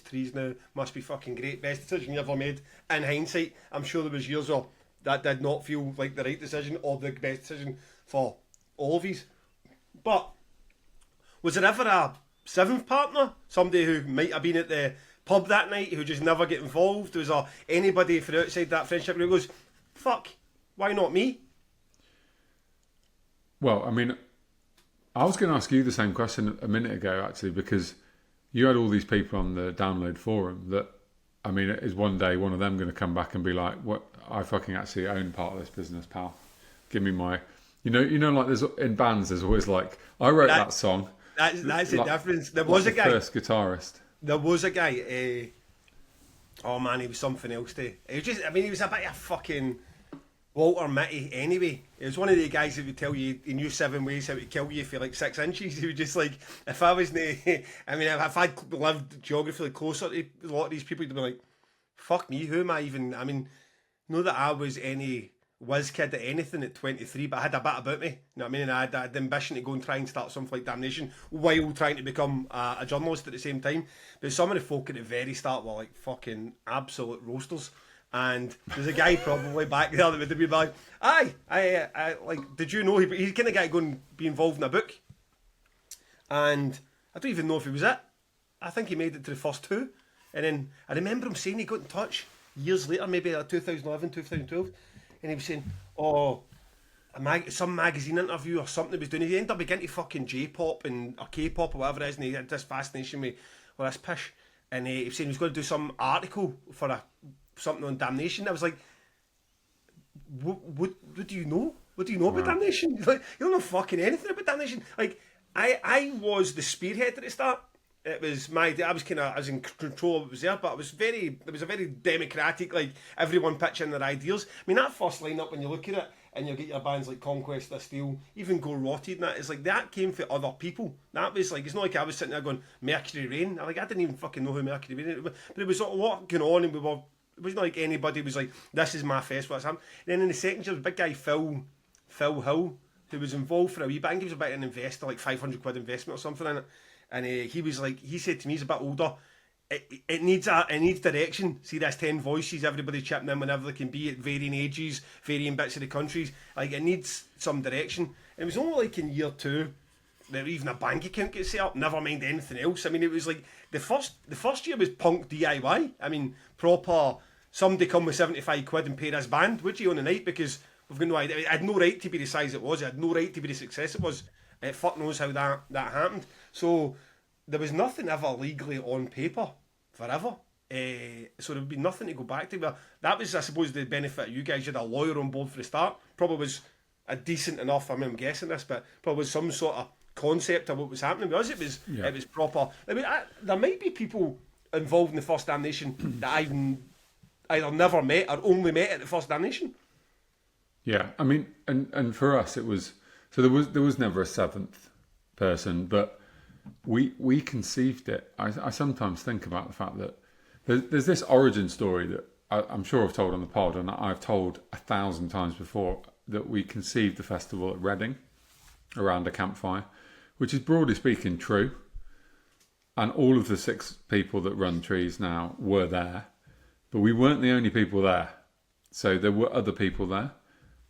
Trees now, must be fucking great. Best decision you ever made in hindsight. I'm sure there was years where that did not feel like the right decision or the best decision for all of these. But was there ever a seventh partner, somebody who might have been at the pub that night who just never get involved? Was there anybody from outside that friendship who goes, fuck, why not me? Well, I mean, I was going to ask you the same question a minute ago, actually, because you had all these people on the download forum that, I mean, is one day one of them going to come back and be like, "What? I fucking actually own part of this business, pal. Give me my," like there's in bands, there's always like, I wrote that song. That's the difference. There was a guy. First guitarist. There was a guy. Oh man, he was something else. He was just. I mean, he was a bit of fucking Walter Mitty anyway. He was one of the guys that would tell you he knew 7 ways how to kill you for like 6 inches. He was just like, if I was I mean, if I'd lived geographically closer to a lot of these people, you'd be like, fuck me, who am I even? I mean, not that I was any whiz kid at anything at 23, but I had a bit about me. You know what I mean? And I had the ambition to go and try and start something like Damnation while trying to become a journalist at the same time. But some of the folk at the very start were like fucking absolute roasters. And there's a guy probably back there that would be like, I like, did you know he's kind of guy going to be involved in a book? And I don't even know if he was it. I think he made it to the first 2. And then I remember him saying he got in touch years later, maybe like 2011, 2012. And he was saying, some magazine interview or something he was doing. He ended up getting into fucking J-pop or K-pop or whatever it is, and he had this fascination with this pish. And he was saying he was going to do some article for something on Damnation. I was like, what do you know? What do you know about Damnation? Like, you don't know fucking anything about Damnation. Like, I was the spearhead at the start. It was my day. I was in control of what was there, but it was a very democratic, like everyone pitching their ideas. I mean, that first lineup, when you look at it, and you get your bands like Conquest of Steel, even Go Rotted and that. It's like that came from other people. That was like, it's not like I was sitting there going Mercury Rain. I didn't even fucking know who Mercury Rain was, but it was a lot going on, and it wasn't like anybody was like, this is my festival. That's happening. And then in the second year, there was a big guy Phil Hill, who was involved for a wee bit. I think he was about an investor, like £500 investment or something in it. And he was like, he said to me, he's a bit older. It needs direction. See, there's 10 voices, everybody chipping in whenever they can be at varying ages, varying bits of the countries. Like, it needs some direction. And it was only like in year 2 that even a bank account gets set up, never mind anything else. I mean, it was like the first year was punk DIY. I mean, proper, somebody come with £75 and pay this band, would you, on the night? Because we've got no idea. It had no right to be the size it was. It had no right to be the success it was. Fuck knows how that happened. So there was nothing ever legally on paper forever. So there would be nothing to go back to. But that was, I suppose, the benefit of you guys. You had a lawyer on board for the start. Probably was a decent enough, I mean, I'm guessing this, but probably was some sort of concept of what was happening. Because it was proper. I mean, there might be people involved in the first Damnation that I've either never met or only met at the first Damnation. Yeah, I mean, and for us it was, so there was never a seventh person, but we conceived it. I sometimes think about the fact that there's this origin story that I'm sure I've told on the pod, and I've told 1,000 times before, that we conceived the festival at Reading around a campfire, which is broadly speaking true. And all of the 6 people that run Trees now were there, but we weren't the only people there. So there were other people there.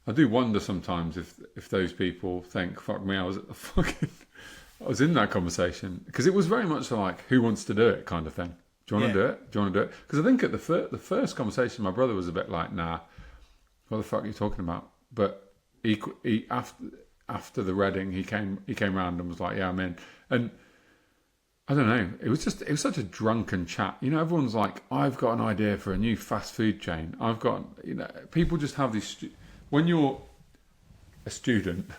I do wonder sometimes if those people think, fuck me, I was in that conversation, because it was very much like, who wants to do it kind of thing. Do you want to do it? Do you want to do it? Because I think at the first conversation, my brother was a bit like, nah, what the fuck are you talking about? But he after the Reading, he came round and was like, yeah, I'm in. And I don't know, it was such a drunken chat. You know, everyone's like, I've got an idea for a new fast food chain. I've got, you know, people just have these, when you're a student,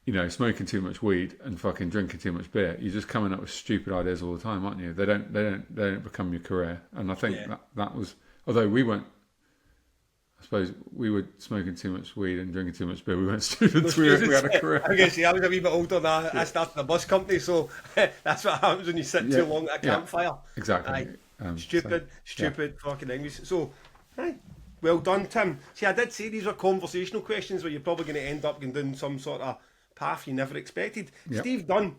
you know, smoking too much weed and fucking drinking too much beer, you're just coming up with stupid ideas all the time, aren't you? They don't become your career. And I think that was, although we weren't, I suppose we were smoking too much weed and drinking too much beer. We weren't students. We had a career. I guess I was a wee bit older than I started a bus company, so that's what happens when you sit too long at a campfire. Exactly. Stupid fucking English. So, well done, Tim. See, I did say these were conversational questions where you're probably going to end up going down some sort of path you never expected. Yep. Steve Dunn.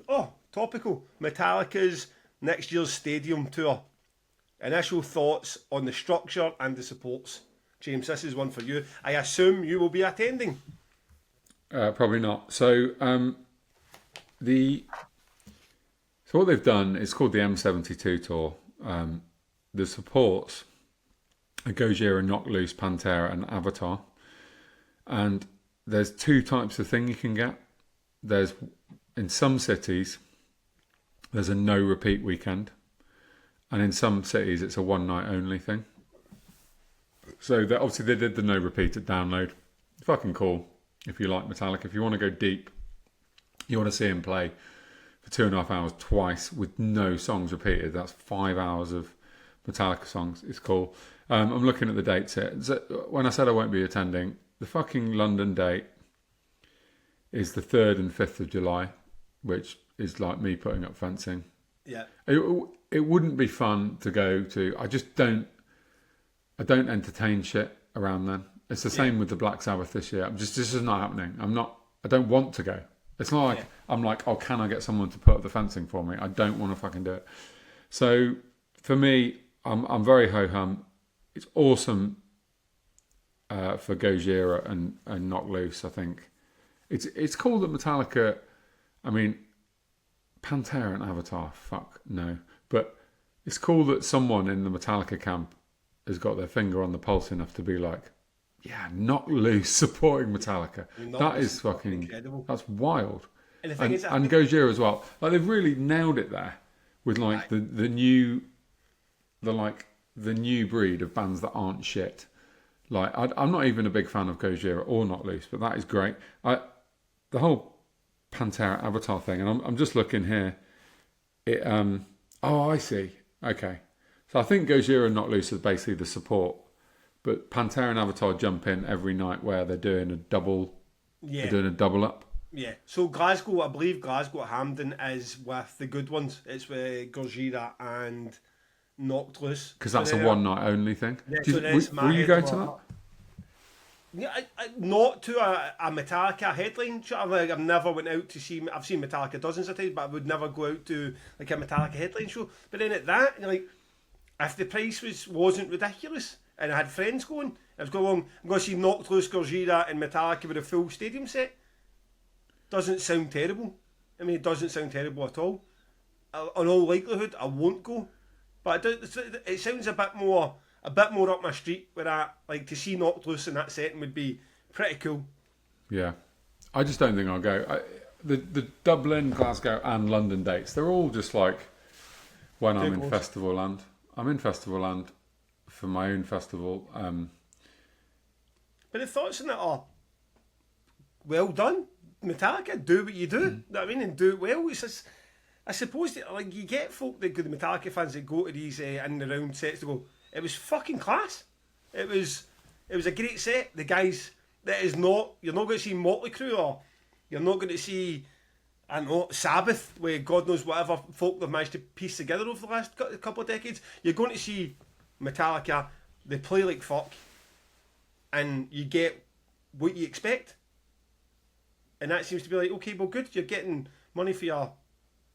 Oh, topical. Metallica's next year's stadium tour. Initial thoughts on the structure and the supports. James, this is one for you. I assume you will be attending. Probably not. So, so what they've done is called the M72 tour. The supports are Gojira, Knock Loose, Pantera, and Avatar. And there's 2 types of thing you can get. There's, in some cities, there's a no repeat weekend, and in some cities it's a one night only thing. So obviously they did the no repeat at Download. Fucking cool. If you like Metallica, if you want to go deep, you want to see him play for 2.5 hours twice with no songs repeated. That's 5 hours of Metallica songs. It's cool. I'm looking at the dates here. So when I said I won't be attending, the fucking London date is the 3rd and 5th of July, which is like me putting up fencing. Yeah. It wouldn't be fun to go to. I don't entertain shit around then. It's the same with the Black Sabbath this year. This is not happening. I don't want to go. It's not like I'm like, oh, can I get someone to put up the fencing for me? I don't want to fucking do it. So for me, I'm very ho-hum. It's awesome for Gojira and Knock Loose, I think. It's cool that Metallica, I mean, Pantera and Avatar, fuck no. But it's cool that someone in the Metallica camp has got their finger on the pulse enough to be like, yeah, Knock Loose supporting Metallica. That is fucking incredible. That's wild. And the thing is, and Gojira as well. Like, they've really nailed it there with like the new breed of bands that aren't shit. Like, I'm not even a big fan of Gojira or Knock Loose, but that is great. The whole Pantera Avatar thing, and I'm just looking here. I see. Okay. So I think Gojira and Knock Loose is basically the support But Pantera and Avatar jump in every night where they're doing a double. Yeah. They're doing a double up. Yeah. So Glasgow, I believe Glasgow at Hampden is with the good ones. It's with Gojira and Knocked Loose. Because that's a one night only thing. Yeah, Will you go to that? Yeah, not to a Metallica headline show. Like, I've never went out to see. I've seen Metallica dozens of times, but I would never go out to like a Metallica headline show. But then at that, like, if the price wasn't ridiculous and I had friends going, I was going along. I'm going to see Knocked Loose, Gojira, and Metallica with a full stadium set. Doesn't sound terrible. I mean, it doesn't sound terrible at all. In all likelihood, I won't go. But it sounds a bit more up my street. Where I like to see Knocked Loose in that setting would be pretty cool. Yeah, I just don't think I'll go. The Dublin, Glasgow, and London dates, they're all just like when I'm in festival land. I'm in festival land for my own festival. But the thoughts on it are well done. Metallica, do what you do. You know what I mean, and do it well. It's just, I suppose that, like, you get folk that go, the Metallica fans that go to these in the round sets to go, it was fucking class. It was a great set. The guys, you're not going to see Motley Crue, or you're not going to see, I don't know, Sabbath, where God knows whatever folk they've managed to piece together over the last couple of decades. You're going to see Metallica, they play like fuck, and you get what you expect. And that seems to be like, okay, well, good, you're getting money for your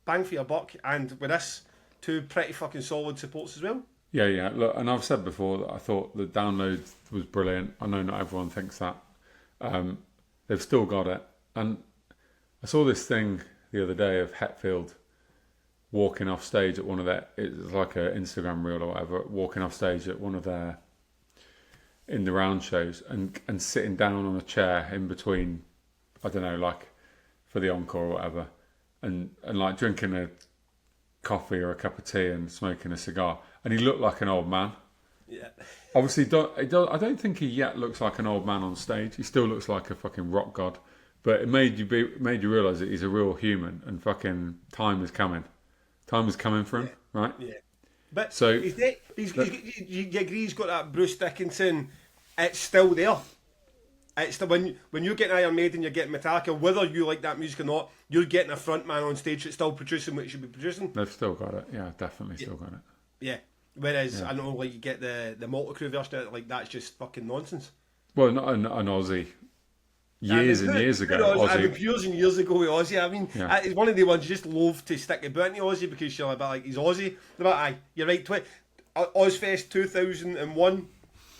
bang for your buck, and with this, two pretty fucking solid supports as well. Yeah. Look, and I've said before that I thought the download was brilliant. I know not everyone thinks that. They've still got it. And I saw this thing the other day of Hetfield walking off stage at one of their, it was like an Instagram reel or whatever, walking off stage at one of their, in the round shows, and sitting down on a chair in between, I don't know, like for the encore or whatever, and like drinking a coffee or a cup of tea and smoking a cigar, and he looked like an old man. Yeah. Obviously, I don't think he yet looks like an old man on stage. He still looks like a fucking rock god, but it made you realise that he's a real human, and fucking time is coming. Time is coming for him, right? Yeah. But so you agree he's got that Bruce Dickinson. It's still there. It's the when you're getting Iron Maiden, you're getting Metallica. Whether you like that music or not, you're getting a front man on stage that's still producing what he should be producing. They've still got it. Yeah, definitely still got it. Yeah. Whereas I know, like, you get the Motley Crue version of it, like, that's just fucking nonsense. Well, not an Aussie. Years and years ago, I mean, years and years ago with Aussie. I mean, it's one of the ones you just love to stick a bit into Aussie because you're a bit like, he's Aussie. But aye, you're right. Ozfest 2001.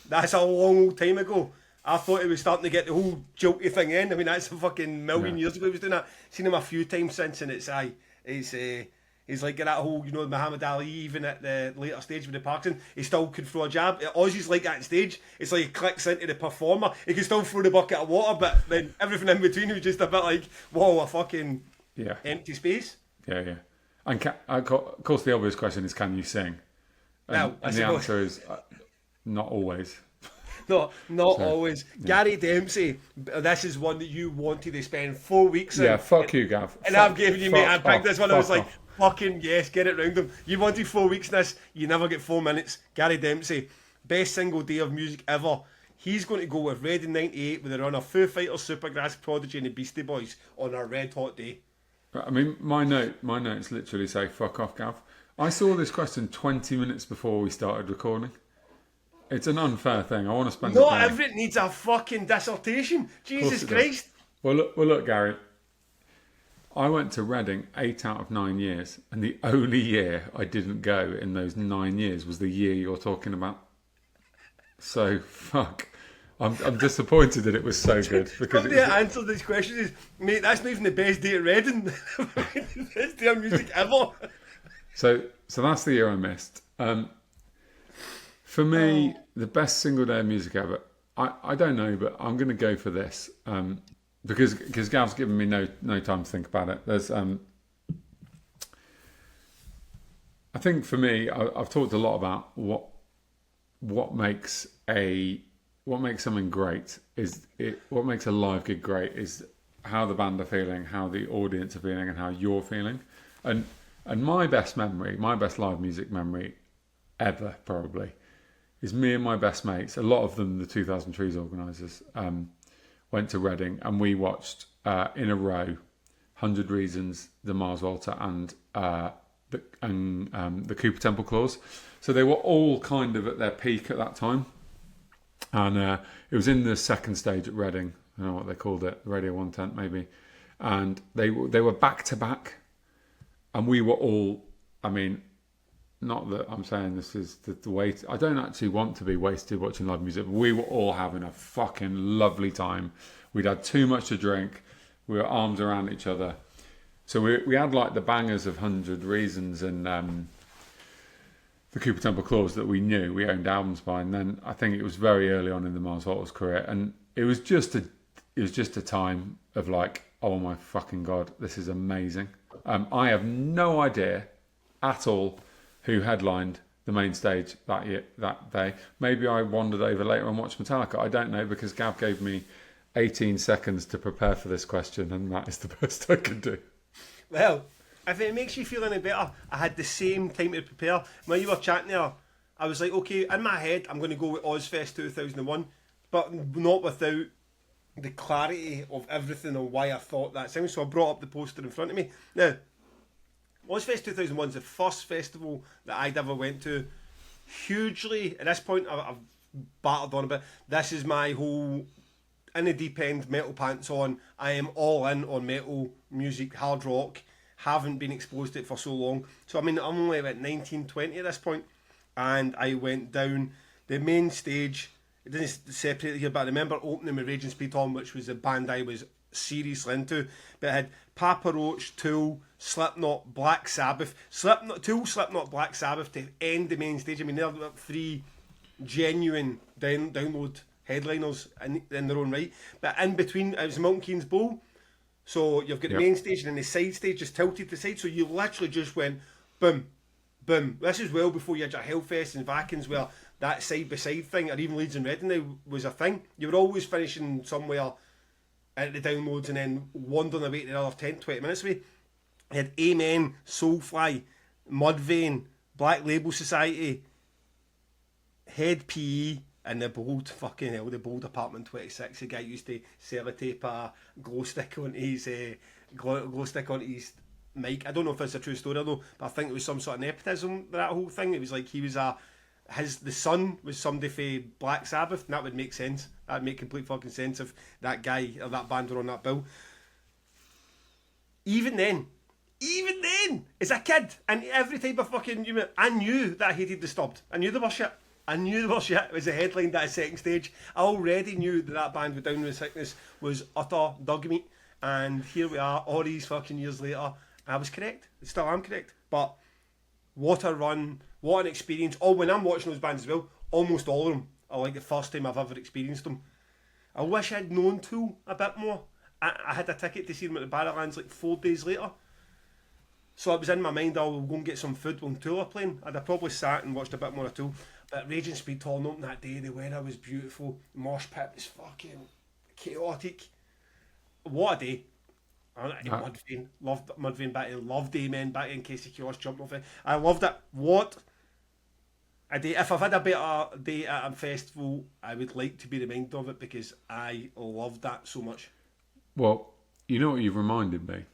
That's a long old time ago. I thought he was starting to get the whole jokey thing in. I mean, that's a fucking million years ago he was doing that. Seen him a few times since, and he's like that whole, you know, Muhammad Ali, even at the later stage with the Parkinson, he still could throw a jab. Aussie's like that on stage. It's like he clicks into the performer. He can still throw the bucket of water, but then everything in between was just a bit like, whoa, a fucking empty space. Yeah. And of course, the obvious question is, can you sing? And the answer is, not always. No, not always. Yeah. Gary Dempsey, this is one that you wanted to spend 4 weeks in. Yeah, fuck you, Gav. And I've given you, mate, I picked this one. I was like, fucking yes, get it round them. You wanted 4 weeks in this, you never get 4 minutes. Gary Dempsey, best single day of music ever. He's going to go with Red in 98 with a run of Foo Fighters, Supergrass, Prodigy and the Beastie Boys on a red hot day. I mean, my notes literally say, fuck off, Gav. I saw this question 20 minutes before we started recording. It's an unfair thing. I want to spend. Not everything needs a fucking dissertation. Jesus Christ. Well, look, Gary. I went to Reading 8 out of 9 years, and the only year I didn't go in those 9 years was the year you're talking about. So fuck. I'm disappointed that it was so good because the answer to this question is, mate, that's not even the best day at Reading. The best day of music ever. So that's the year I missed. For me, the best single day of music ever, I don't know, but I'm going to go for this because Gav's given me no time to think about it. There's, I think for me, I've talked a lot about what makes something great what makes a live gig great is how the band are feeling, how the audience are feeling, and how you're feeling. And my best live music memory ever probably is me and my best mates, a lot of them the 2000 Trees organisers, went to Reading and we watched in a row 100 Reasons, the Mars Volta and the Cooper Temple Clause. So they were all kind of at their peak at that time. And it was in the second stage at Reading. I don't know what they called it, Radio 1 tent maybe. And they were back to back. And we were all, I mean, not that I'm saying this is the way, I don't actually want to be wasted watching live music, but we were all having a fucking lovely time. We'd had too much to drink. We were arms around each other. So we had like the bangers of 100 Reasons and the Cooper Temple Clause that we knew, we owned albums by. And then I think it was very early on in the Mars Volta's career. And it was just a time of like, oh my fucking God, this is amazing. I have no idea at all who headlined the main stage that day. Maybe I wandered over later and watched Metallica. I don't know, because Gav gave me 18 seconds to prepare for this question, and that is the best I could do. Well, if it makes you feel any better, I had the same time to prepare. When you were chatting there, I was like, okay, in my head, I'm going to go with Ozfest 2001, but not without the clarity of everything and why I thought that sound. So I brought up the poster in front of me. Now, Ozfest 2001 is the first festival that I'd ever went to. Hugely, at this point, I've battered on a bit. This is my whole in the deep end, metal pants on. I am all in on metal music, hard rock. Haven't been exposed to it for so long. So I mean, I'm only about 19, 20 at this point, and I went down the main stage. It didn't separate it here, but I remember opening with Raging Speed on, which was the band I was seriously into. But it had Papa Roach, Tool, Slipknot, Black Sabbath. Tool, Slipknot, Black Sabbath to end the main stage. I mean, they're three genuine download headliners in their own right. But in between, it was Milton Keynes Bowl. So you've got the main stage and then the side stage just tilted to the side. So you literally just went boom, boom. This is well before you had your Hellfest and Vakens where that side-by-side thing, or even Leeds and Reading was a thing. You were always finishing somewhere at the downloads and then wandering away to another 10, 20 minutes away. You had Amen, Soulfly, Mudvayne, Black Label Society, Head PE, and the Bold, fucking hell, the Bold Apartment 26. The guy used to sellotape a glow stick onto his mic. I don't know if it's a true story though, but I think it was some sort of nepotism, that whole thing. It was like he was the son was somebody for Black Sabbath, and that would make sense. That would make complete fucking sense if that guy or that band were on that bill. Even then, as a kid, and every type of fucking human, I knew that I hated Disturbed. I knew they were shit. It was a headline that second stage. I already knew that band with Down with Sickness was utter dog meat. And here we are, all these fucking years later. I was correct. Still am correct. But what a run. What an experience. Oh, when I'm watching those bands as well, almost all of them are like the first time I've ever experienced them. I wish I'd known Tool a bit more. I had a ticket to see them at the Barrowlands like 4 days later. So it was in my mind, I'll go and get some food when Tool are playing. I'd have probably sat and watched a bit more of Tool. But Raging Speed Torn opened that day, the weather was beautiful. Mosh pit was fucking chaotic. What a day. Mudvayne, loved Mudvayne back in, loved Amen back in, Casey Kiosk jumping off it. I loved it. What a day. If I've had a better day at a festival, I would like to be reminded of it because I loved that so much. Well, you know what you've reminded me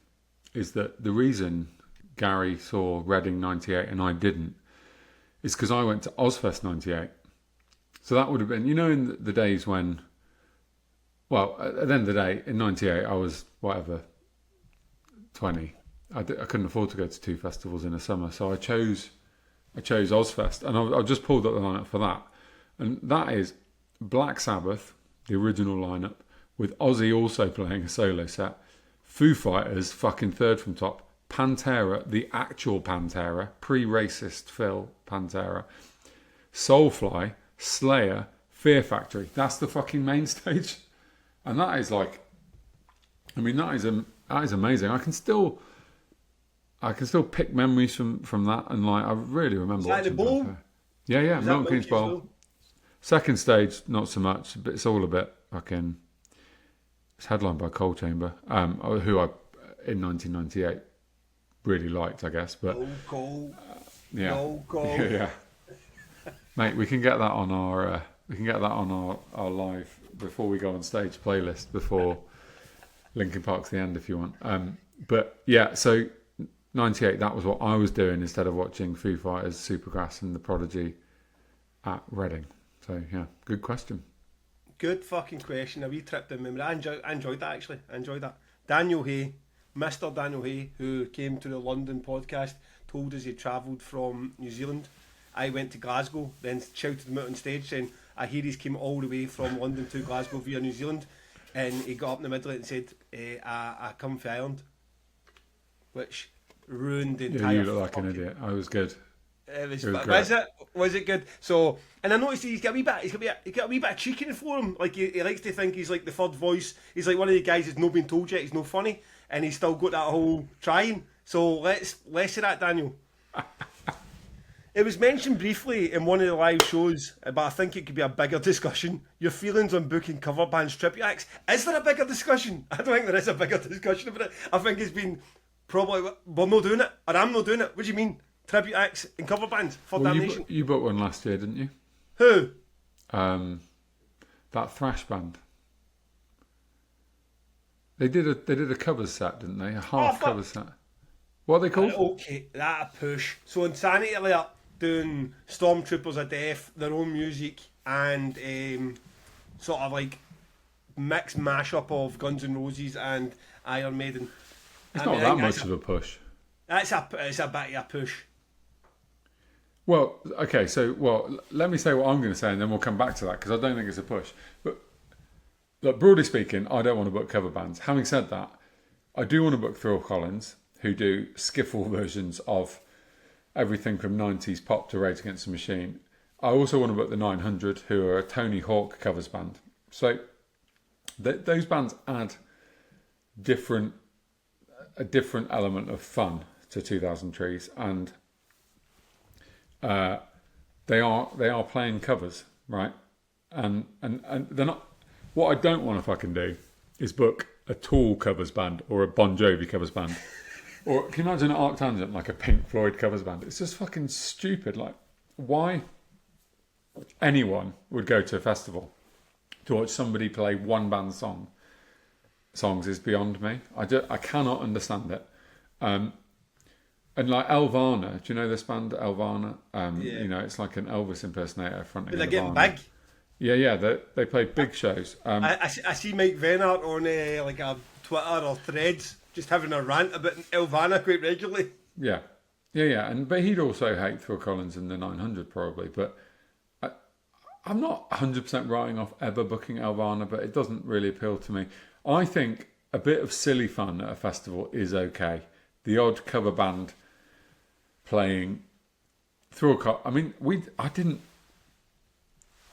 is that the reason Gary saw Reading 98 and I didn't is because I went to Ozfest 98. So that would have been, in the days when, well, at the end of the day, in 98, I was, 20. I couldn't afford to go to 2 festivals in a summer, so I chose Ozfest, and I've just pulled up the lineup for that. And that is Black Sabbath, the original lineup, with Ozzy also playing a solo set, Foo Fighters, fucking third from top, Pantera, the actual Pantera, pre-racist Phil Pantera, Soulfly, Slayer, Fear Factory. That's the fucking main stage, and that is like, that is amazing. I can still pick memories from that, and like I really remember. Is that the bowl? Yeah, Milton Keynes Bowl. Second stage, not so much, but it's all a bit fucking. It's headlined by Coal Chamber, who I in 1998 really liked, I guess. But Coal. Yeah. No Coal. Yeah. Mate, we can get that on our live before we go on stage playlist before Linkin Park's the end if you want. But yeah, so 98, that was what I was doing instead of watching Foo Fighters, Supergrass and The Prodigy at Reading. So yeah, good question. Good fucking question. A wee trip down memory. I enjoyed that actually. I enjoyed that. Daniel Hay, Mr. Daniel Hay, who came to the London podcast, told us he travelled from New Zealand. I went to Glasgow, then shouted him out on stage saying, I hear he's came all the way from London to Glasgow via New Zealand. And he got up in the middle of it and said, I come from Ireland. Which ruined the entire... Yeah, you look like an idiot. I was good. It was was it good? So, and I noticed he's got a wee bit of cheek in it for him. Like he likes to think he's like the third voice. He's like one of the guys that's not been told yet. He's no funny, and he's still got that whole trying. So less of that, Daniel. It was mentioned briefly in one of the live shows, but I think it could be a bigger discussion. Your feelings on booking cover bands tribute acts. Is there a bigger discussion? I don't think there is a bigger discussion about it. I think it's been probably we're not doing it, or I'm not doing it. What do you mean? Tribute acts and cover bands for Damnation. You booked one last year, didn't you? Who? That thrash band. They did a covers set, didn't they? A half covers set. What are they called? Okay, that a push. So Insanity Alert doing Stormtroopers of Death, their own music, and sort of like mixed mashup of Guns N' Roses and Iron Maiden. It's not that much of a push. It's a bit of a push. Well, okay, let me say what I'm going to say and then we'll come back to that because I don't think it's a push. But look, broadly speaking, I don't want to book cover bands. Having said that, I do want to book Phil Collins, who do skiffle versions of everything from 90s pop to Rage Against the Machine. I also want to book the 900, who are a Tony Hawk covers band. So those bands add a different element of fun to 2000 Trees, and they are playing covers, right? And they're not. What I don't want to fucking do is book a Tool covers band or a Bon Jovi covers band, or can you imagine an Arctangent like a Pink Floyd covers band? It's just fucking stupid. Like, why anyone would go to a festival to watch somebody play one band songs is beyond me. I cannot understand it. And like Elvana, do you know this band Elvana? Yeah. You know, it's like an Elvis impersonator fronting. But they're getting big. Yeah, they play big shows. I see Mike Vennart on like a Twitter or Threads just having a rant about Elvana quite regularly. Yeah, but he'd also hate Phil Collins in the 900 probably. But I'm not 100% writing off ever booking Elvana, but it doesn't really appeal to me. I think a bit of silly fun at a festival is okay. The odd cover band playing through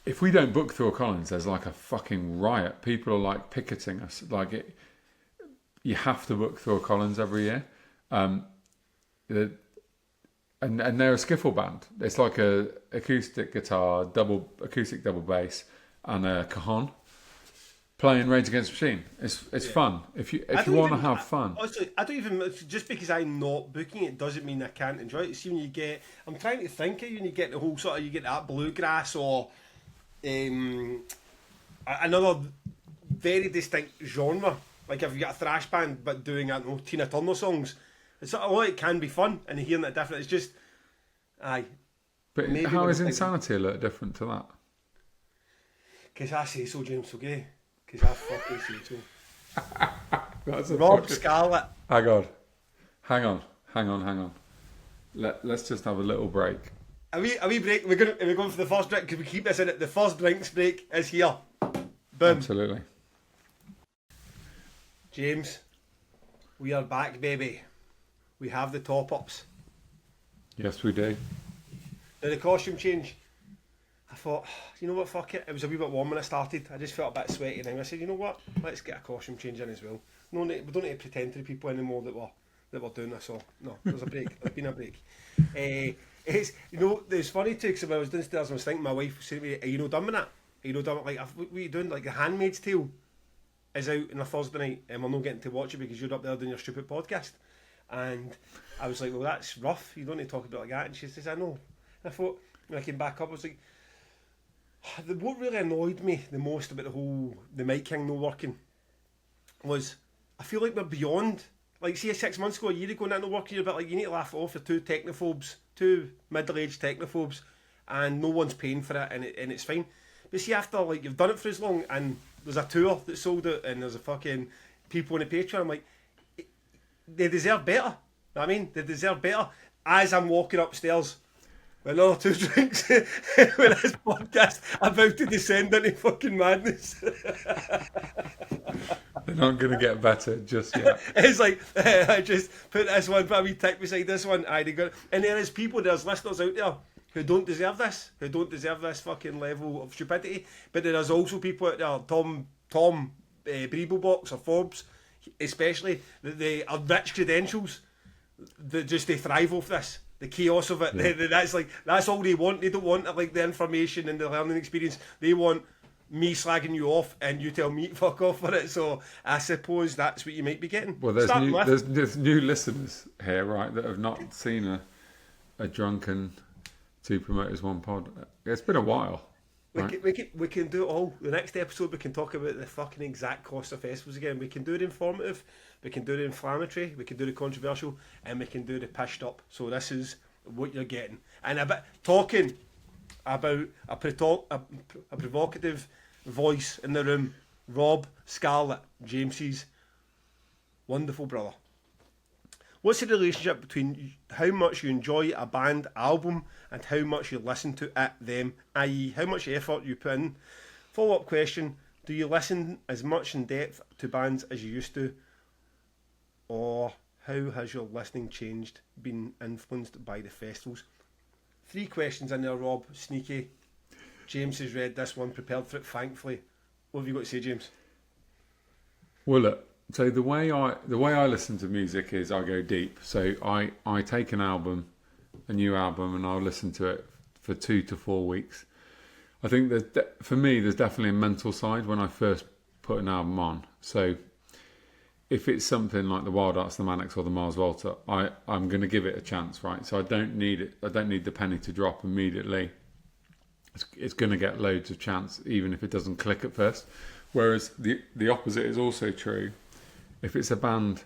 if we don't book Phil Collins, there's like a fucking riot. People are like picketing us. You have to book Phil Collins every year. And they're a skiffle band. It's like a acoustic guitar, acoustic double bass, and a cajon playing Rage Against the Machine. It's fun. If you want to have fun. Honestly, I don't even, just because I'm not booking it doesn't mean I can't enjoy it. See, when you get, I'm trying to think of when you get the whole sort of, you get that bluegrass or another very distinct genre. Like if you got a thrash band but doing Tina Turner songs, it's sort of like it can be fun and hearing that different. It's just, aye. But how is Insanity Alert different to that? Because I say so, James, okay? Because I fucking say so. That's Rob Scarlett. Hang on. Let's just have a little break. Are we break? We're going for the first drink because we keep this in it. The first drinks break is here. Boom. Absolutely. James, we are back, baby. We have the top ups. Yes, we do. Now the costume change. I thought, you know what, fuck it. It was a wee bit warm when I started. I just felt a bit sweaty and I said, you know what, let's get a costume change in as well. We don't need to pretend to the people anymore that we're doing this. So no, there's a break. There's been a break. It's, you know, it's funny too because when I was downstairs I was thinking, my wife was saying to me, are you not done with that? Are you not done with, like, what are you doing? Like The Handmaid's Tale is out on a Thursday night and we're not getting to watch it because you're up there doing your stupid podcast. And I was like, well, that's rough. You don't need to talk about it like that. And she says, I know. And I thought, when I came back up, I was like, What really annoyed me the most about the mic thing not working was I feel like we're beyond. Like, see, 6 months ago, a year ago, that not working, you're a bit like, you need to laugh it off. You're two technophobes, two middle-aged technophobes, and no one's paying for it, and it's fine. But see, after, like, you've done it for as long, and there's a tour that sold it, and there's a fucking people on the Patreon, I'm like, they deserve better. You know what I mean? They deserve better. As I'm walking upstairs with another 2 drinks, with this podcast about to descend into fucking madness. They're not going to get better just yet. It's like, I just put this one, put a wee tick beside this one, and there's listeners out there who don't deserve this fucking level of stupidity, but there's also people out there, Tom Breeblebox or Forbes, especially, that they are rich credentials, that just they thrive off this. The chaos of it, yeah. That's all they want. They don't want like the information and the learning experience. They want me slagging you off and you tell me to fuck off for it. So I suppose that's what you might be getting. Well, there's new listeners here, right, that have not seen a drunken Two Promoters One pod. It's been a while. Right? We can do it all. The next episode we can talk about the fucking exact cost of festivals again. We can do the informative, we can do the inflammatory, we can do the controversial, and we can do the pished up. So this is what you're getting. And a bit talking about a provocative voice in the room, Rob Scarlett, James's wonderful brother. What's the relationship between how much you enjoy a band album and how much you listen to them, i.e. how much effort you put in? Follow-up question, do you listen as much in depth to bands as you used to? Or how has your listening changed, been influenced by the festivals? 3 questions in there, Rob, sneaky. James has read this one, prepared for it, thankfully. What have you got to say, James? Well, look. So the way I listen to music is I go deep. So I take a new album, and I'll listen to it for 2 to 4 weeks. I think for me, there's definitely a mental side when I first put an album on. So if it's something like the Wild Arts, the Manics, or the Mars Volta, I'm going to give it a chance, right? So I don't need it. I don't need the penny to drop immediately. It's going to get loads of chance, even if it doesn't click at first. Whereas the opposite is also true. If it's a band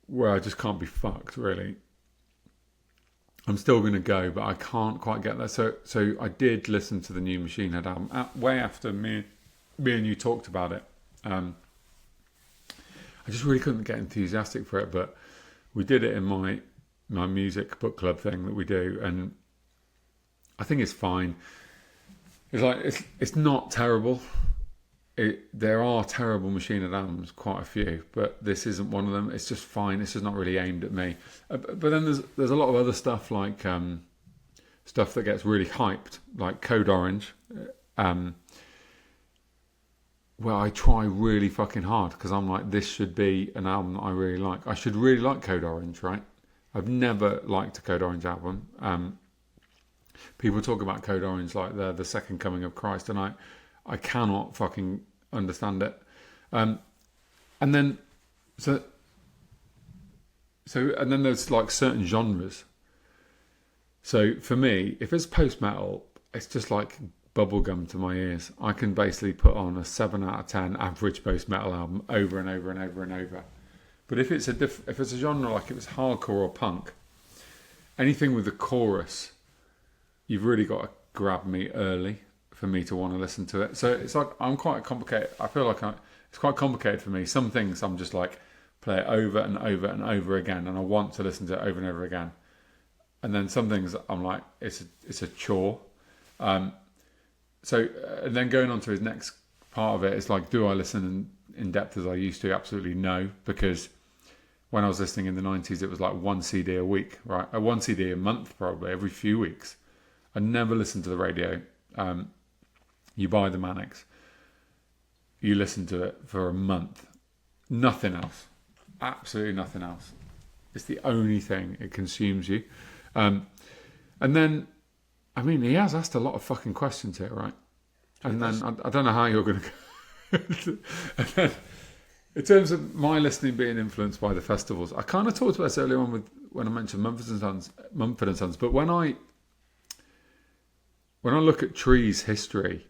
where I just can't be fucked, really, I'm still going to go, but I can't quite get there. So I did listen to the new Machine Head album way after me and you talked about it. I just really couldn't get enthusiastic for it, but we did it in my music book club thing that we do, and I think it's fine. It's not terrible. There are terrible Machine Head albums, quite a few, but this isn't one of them. It's just fine. It's just not really aimed at me. But then there's a lot of other stuff, like stuff that gets really hyped, like Code Orange, where I try really fucking hard because I'm like, this should be an album that I really like. I should really like Code Orange, right? I've never liked a Code Orange album. People talk about Code Orange like they're the second coming of Christ, and I cannot fucking understand it. And then there's like certain genres. So for me, if it's post-metal, it's just like bubblegum to my ears. I can basically put on a 7 out of 10 average post-metal album over and over and over and over. But if it's a genre like if it's hardcore or punk, anything with a chorus, you've really got to grab me early for me to want to listen to it. So it's like I'm quite complicated. I feel like it's quite complicated for me. Some things I'm just like play it over and over and over again, and I want to listen to it over and over again. And then some things I'm like it's a chore. So and then going on to his next part of it, it's like, do I listen in depth as I used to? Absolutely no, because when I was listening in the 90s, it was like 1 CD a week, right? 1 CD a month, probably every few weeks. I never listened to the radio. You buy the Manics, you listen to it for a month, nothing else, absolutely nothing else. It's the only thing, it consumes you. And then, I mean, he has asked a lot of fucking questions here, right? And then I don't know how you're going to go. And then, in terms of my listening being influenced by the festivals, I kind of talked about this earlier on when I mentioned Mumford and Sons. But when when I look at Tree's history,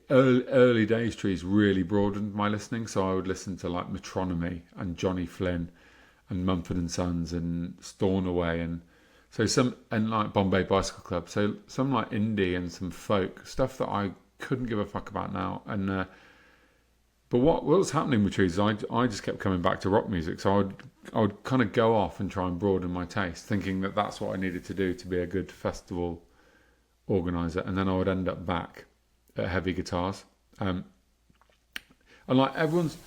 early days Trees really broadened my listening. So I would listen to like Metronomy and Johnny Flynn and Mumford and Sons and Stornoway and like Bombay Bicycle Club. So some like indie and some folk stuff that I couldn't give a fuck about now. And but what was happening with Trees is I just kept coming back to rock music. So I would kind of go off and try and broaden my taste, thinking that that's what I needed to do to be a good festival organizer, and then I would end up back at heavy guitars. And like everyone's,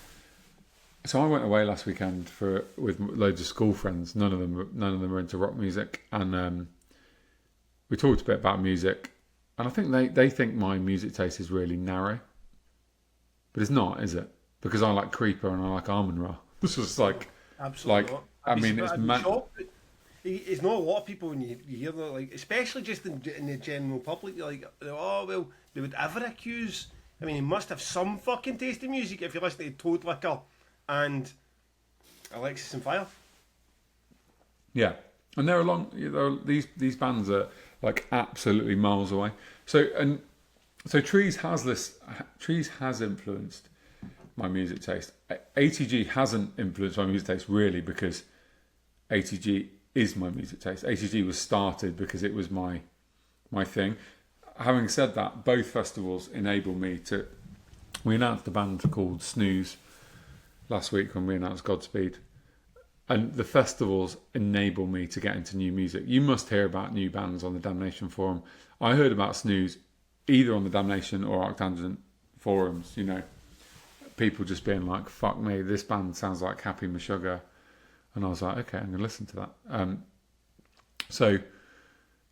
so I went away last weekend with loads of school friends. None of them were into rock music, and we talked a bit about music. And I think they think my music taste is really narrow, but it's not, is it? Because I like Creeper and I like Almond Ra. This was like, absolutely like not. I mean, It's not a lot of people when you hear that, like, especially just in the general public. You're like, oh well, they would ever accuse. I mean, he must have some fucking taste in music if you listen to Toad Liquor and Alexis and Fire. Yeah, and these bands are like absolutely miles away. So Trees has influenced my music taste. ATG hasn't influenced my music taste really, because ATG is my music taste. ATG was started because it was my thing. Having said that, both festivals enable me to. We announced a band called Snooze last week when we announced Godspeed, and the festivals enable me to get into new music. You must hear about new bands on the Damnation forum. I heard about Snooze either on the Damnation or Arctangent forums. You know, people just being like, "Fuck me, this band sounds like Happy Meshuggah." And I was like, okay, I'm going to listen to that. So,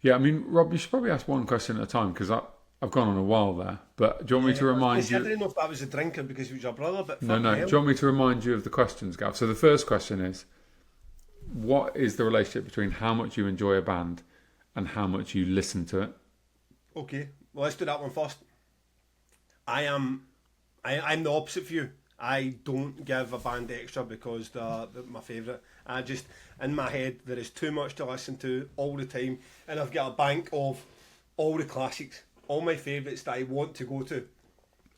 yeah, I mean, Rob, you should probably ask one question at a time, because I've gone on a while there. But do you want me to remind you? I didn't know if I was a drinker because he was your brother, but no. Do you want me to remind you of the questions, Gav? So the first question is, what is the relationship between how much you enjoy a band and how much you listen to it? Okay, well, let's do that one first. I'm the opposite for you. I don't give a band extra because they're my favourite. I just, in my head, there is too much to listen to all the time, and I've got a bank of all the classics, all my favourites that I want to go to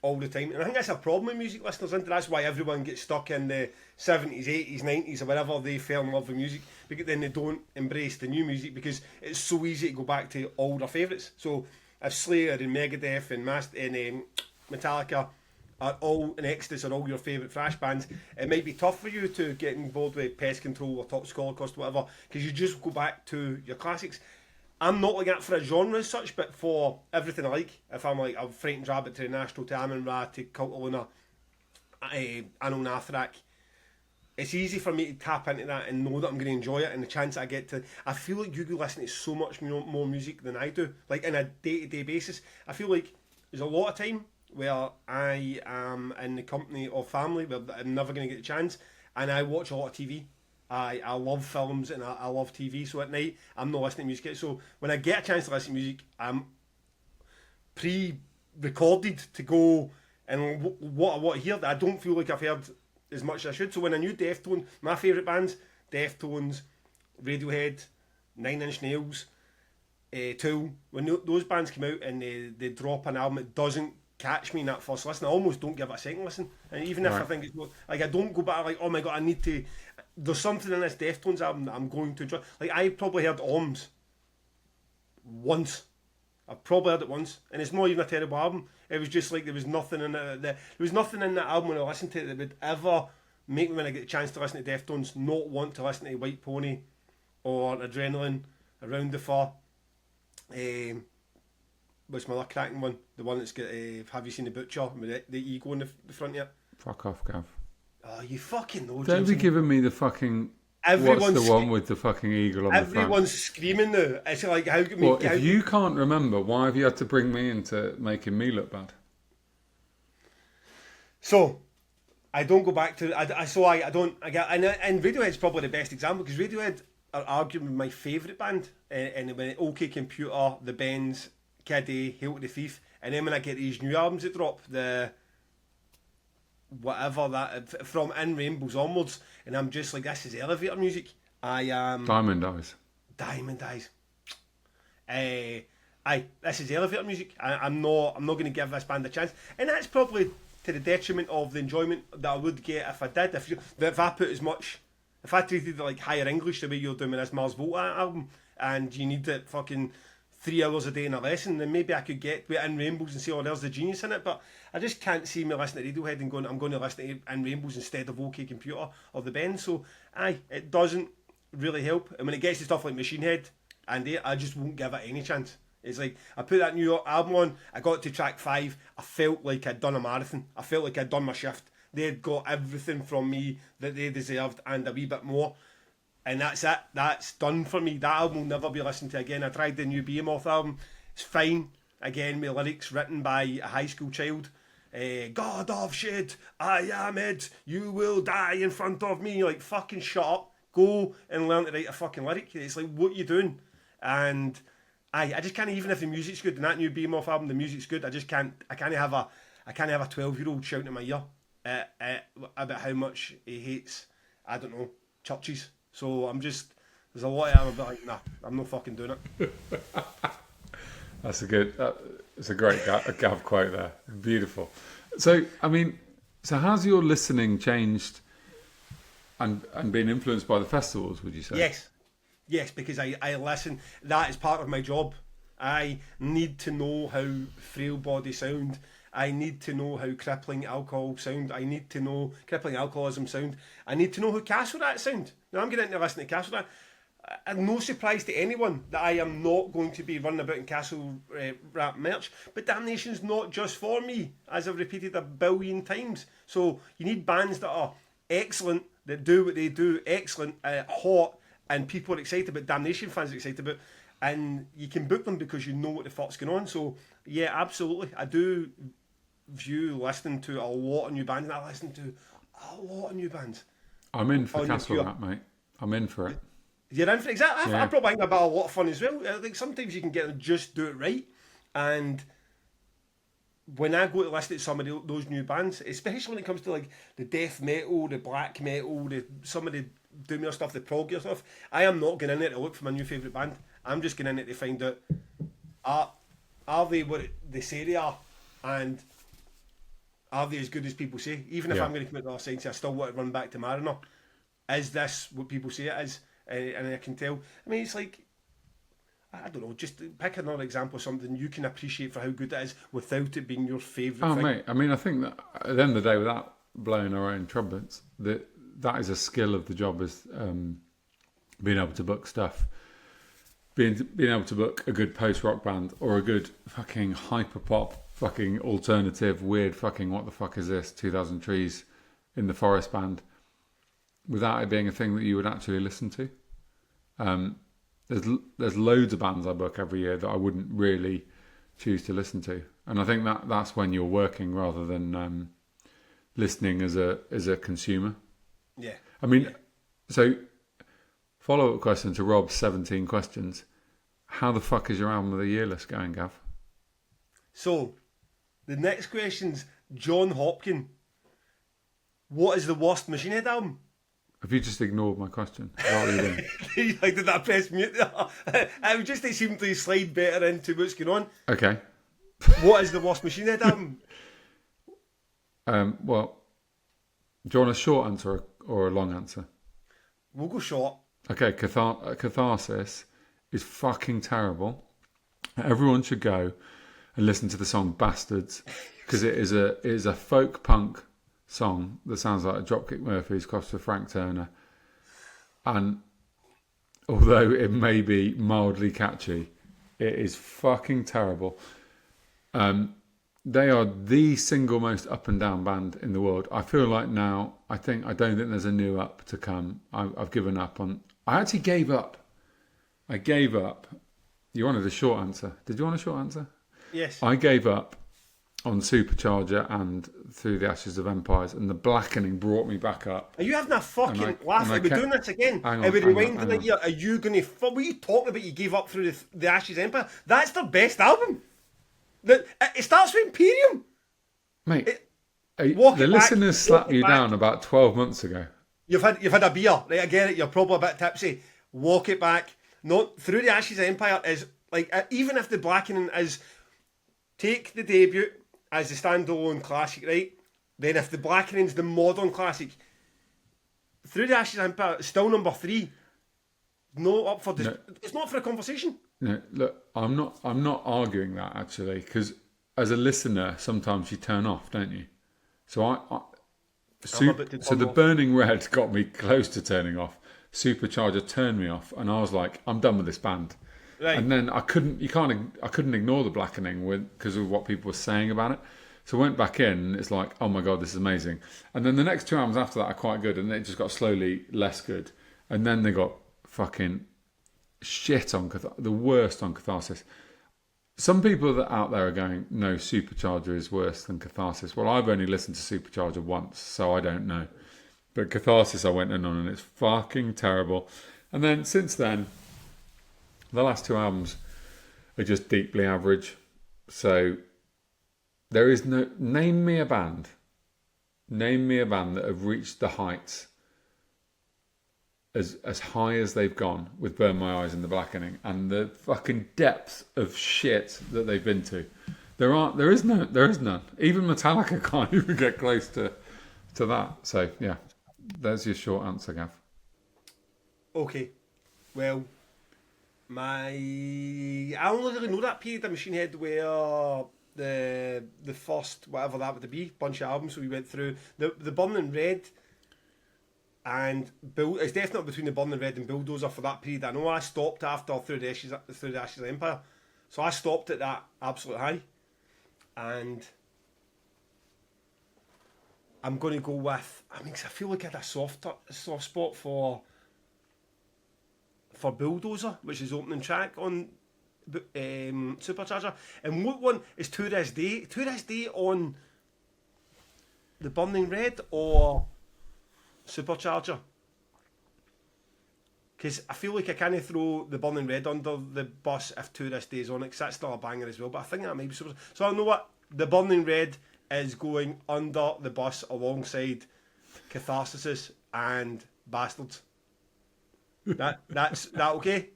all the time. And I think that's a problem with music listeners, and that's why everyone gets stuck in the 70s, 80s, 90s, or wherever they fell in love with music, because then they don't embrace the new music, because it's so easy to go back to all their favourites. So if Slayer and Megadeth and Metallica are all in Exodus are all your favourite thrash bands, it might be tough for you to get involved with Pest Control or Toxic Holocaust or whatever, because you just go back to your classics. I'm not like that for a genre as such, but for everything I like, if I'm like a Frightened Rabbit to Nashville to Amon Ra to Cult of Luna, Anno Nathrak, it's easy for me to tap into that and know that I'm going to enjoy it, and the chance I get to. I feel like you go listen to so much more music than I do, like in a day-to-day basis. I feel like there's a lot of time where I am in the company of family where I'm never going to get a chance, and I watch a lot of TV. I love films and I love TV, so at night I'm not listening to music. So when I get a chance to listen to music, I'm pre-recorded to go and what I want to hear that I don't feel like I've heard as much as I should. So when I knew Deftones, my favourite bands, Deftones, Radiohead, Nine Inch Nails, Tool, when those bands come out and they drop an album, it doesn't catch me in that first listen. I almost don't give it a second listen, and even if I think it's not, like, I don't go back like, oh my god, I need to. There's something in this Deftones album that I'm going to enjoy. Like, I probably heard Ohms once. I've probably heard it once, and it's not even a terrible album. It was just like there was nothing in it. There was nothing in that album when I listened to it that would ever make me, when I get a chance to listen to Deftones, not want to listen to White Pony or Adrenaline, Around the Fur. What's my other cracking one? The one that's got Have You Seen the Butcher with the ego in the front of it? Fuck off, Gav. Oh, you fucking know. Don't be giving me the fucking. What's the one with the fucking eagle on the front? Everyone's screaming now. It's like, how can we? Well, if you can't remember, why have you had to bring me into making me look bad? So, I don't go back to. And Radiohead's probably the best example, because Radiohead are arguably my favourite band. And when OK Computer, The Bends, Kid A, Hail to the Thief, and then when I get these new albums that drop, the whatever that from In Rainbows onwards, and I'm just like, this is elevator music. I am Diamond Eyes. Diamond Eyes. I aye, this is elevator music. I'm not going to give this band a chance, and that's probably to the detriment of the enjoyment that I would get if I did. If I put as much, if I treated it like higher English the way you're doing with this Mars Volta album, and you need it fucking 3 hours a day in a lesson, then maybe I could get with In Rainbows and say, oh, there's the genius in it. But I just can't see me listening to Radiohead and going, I'm going to listen to In Rainbows instead of OK Computer or The Bend. So, aye, it doesn't really help. And when it gets to stuff like Machine Head, and I just won't give it any chance. It's like, I put that New York album on, I got to track 5, I felt like I'd done a marathon. I felt like I'd done my shift. They had got everything from me that they deserved and a wee bit more. And that's it. That's done for me. That album will never be listened to again. I tried the new Behemoth album. It's fine. Again, with lyrics written by a high school child. God of shit, I am it. You will die in front of me. Like, fucking shut up. Go and learn to write a fucking lyric. It's like, what are you doing? And I just can't, even if the music's good, and that new Behemoth album, the music's good, I can't have a 12-year-old shouting in my ear about how much he hates, I don't know, churches. So there's a lot of them, I'm like, nah, I'm not fucking doing it. That's it's a great Gav quote there. Beautiful. So, I mean, how's your listening changed and been influenced by the festivals, would you say? Yes, because I listen. That is part of my job. I need to know how Frail Body sound. I need to know how Crippling Alcohol sound. I need to know Crippling Alcoholism sound. I need to know how Castle Rat sound. Now I'm getting into listening to Castle Rat. And no surprise to anyone that I am not going to be running about in Castle Rat merch. But Damnation's not just for me, as I've repeated 1 billion times. So you need bands that are excellent, that do what they do, excellent, hot, and people are excited about. Damnation fans are excited about. And you can book them because you know what the fuck's going on. So yeah, absolutely. I do view listening to a lot of new bands, and I listen to a lot of new bands. I'm in for Castle Rat, mate. I'm in for it. You're in for it? Exactly. Yeah. I probably think about a lot of fun as well. I think sometimes you can get them just do it right. And when I go to listen to some of those new bands, especially when it comes to like the death metal, the black metal, some of the doomier stuff, the proggier stuff, I am not going in there to look for my new favourite band. I'm just going in there to find out, are they what they say they are? And are they as good as people say? Even if I'm going to commit to the other side, I still want to run back to Mariner. Is this what people say it is? And I can tell. I mean, it's like, I don't know, just pick another example of something you can appreciate for how good it is without it being your favourite thing. Mate, I mean, I think that at the end of the day, without blowing our own trumpets, that is a skill of the job, is being able to book stuff. Being able to book a good post-rock band or a good fucking hyper-pop, fucking alternative, weird fucking what the fuck is this, 2000 Trees in the Forest band, without it being a thing that you would actually listen to. There's loads of bands I book every year that I wouldn't really choose to listen to, and I think that's when you're working rather than listening as a consumer. Yeah. I mean, so follow-up question to Rob's 17 questions. How the fuck is your album of the year list going, Gav? So, the next question's John Hopkin. What is the worst Machine Head album? Have you just ignored my question? What are you doing? Like, did I press mute there? It was just to seem to slide better into what's going on. Okay. What is the worst Machine Head album? Well, do you want a short answer or a long answer? We'll go short. Okay, Catharsis is fucking terrible. Everyone should go and listen to the song Bastards, because it is a folk punk song that sounds like a Dropkick Murphys crossed with Frank Turner. And although it may be mildly catchy, it is fucking terrible. They are the single most up and down band in the world. I feel like now, I don't think there's a new up to come. I've given up on... I actually gave up. I gave up. You wanted a short answer. Did you want a short answer? Yes. I gave up on Supercharger and Through the Ashes of Empires, and the Blackening brought me back up. Are you having a fucking laugh? Are we doing this again? Are we rewinding a year? Are you going to... What are you talking about? You gave up Through the Ashes of Empire? That's their best album. It starts with Imperium. Mate, the listeners slapped you down about 12 months ago. You've had a beer, right? I get it. You're probably a bit tipsy. Walk it back. No, Through the Ashes of Empire is Like, even if the blackening is, take the debut as the standalone classic, right? Then if the blackening's the modern classic, Through the Ashes Empire is still number 3. No up for it's not for a conversation. No, look, I'm not arguing that actually, because as a listener, sometimes you turn off, don't you? So so the Burning Red got me close to turning off. Supercharger turned me off, and I was like, I'm done with this band. Right. And then I couldn't ignore the blackening because of what people were saying about it. So I went back in, and it's like, oh my god, this is amazing. And then the next 2 albums after that are quite good, and it just got slowly less good. And then they got fucking shit on the worst on Catharsis. Some people that out there are going, no, Supercharger is worse than Catharsis. Well, I've only listened to Supercharger once, so I don't know. But Catharsis I went in on, and it's fucking terrible. And then since then, the last 2 albums are just deeply average. So there is no... Name me a band that have reached the heights as high as they've gone with Burn My Eyes and The Blackening, and the fucking depth of shit that they've been to. There is none. Even Metallica can't even get close to that. So yeah, there's your short answer, Gav. Okay, well, I only really know that period of Machine Head where the first whatever that would be bunch of albums we went through, the Burning Red. And it's definitely between the Burning Red and Bulldozer for that period. I know I stopped after Through the Ashes of Empire, so I stopped at that absolute high. And I'm going to go with, cause I feel like I had a soft spot for Bulldozer, which is opening track on Supercharger. And what one is To This Day? To This Day on the Burning Red or Supercharger? Because I feel like I can't throw the Burning Red under the bus if To This Day is on it, because that's still a banger as well, but I think that might be Supercharger. So I know what, the Burning Red is going under the bus alongside Catharsis and Bastards. That's that okay?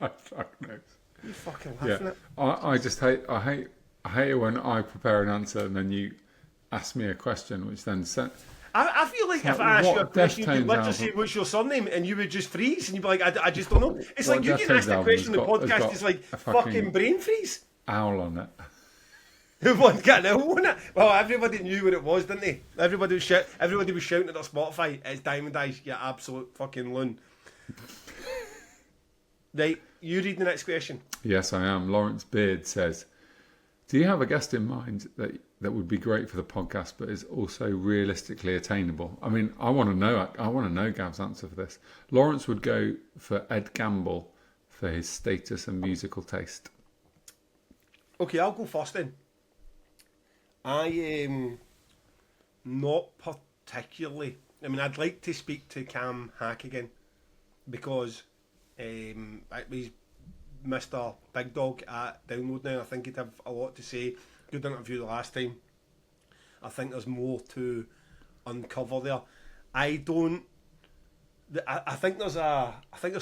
I fuck knows. You fucking laughing at? I just hate it when I prepare an answer and then you ask me a question which then I feel like if I asked you a question, you'd literally say, what's your surname? And you would just freeze. And you'd be like, I just don't know. It's like you get asked a question on the podcast, it's like fucking brain freeze. Owl on it. Who won't get an owl on it? Well, everybody knew what it was, didn't they? Everybody was shouting at their Spotify, it's Diamond Eyes, you absolute fucking loon. Right, you read the next question. Yes, I am. Lawrence Beard says, do you have a guest in mind that would be great for the podcast, but is also realistically attainable? I mean, I want to know Gav's answer for this. Lawrence would go for Ed Gamble for his status and musical taste. Okay, I'll go first then. I am not particularly. I mean, I'd like to speak to Cam Hack again because he's Mr. Big Dog at Download now. I think he'd have a lot to say. Good interview the last time. I think there's more to uncover there. I think there's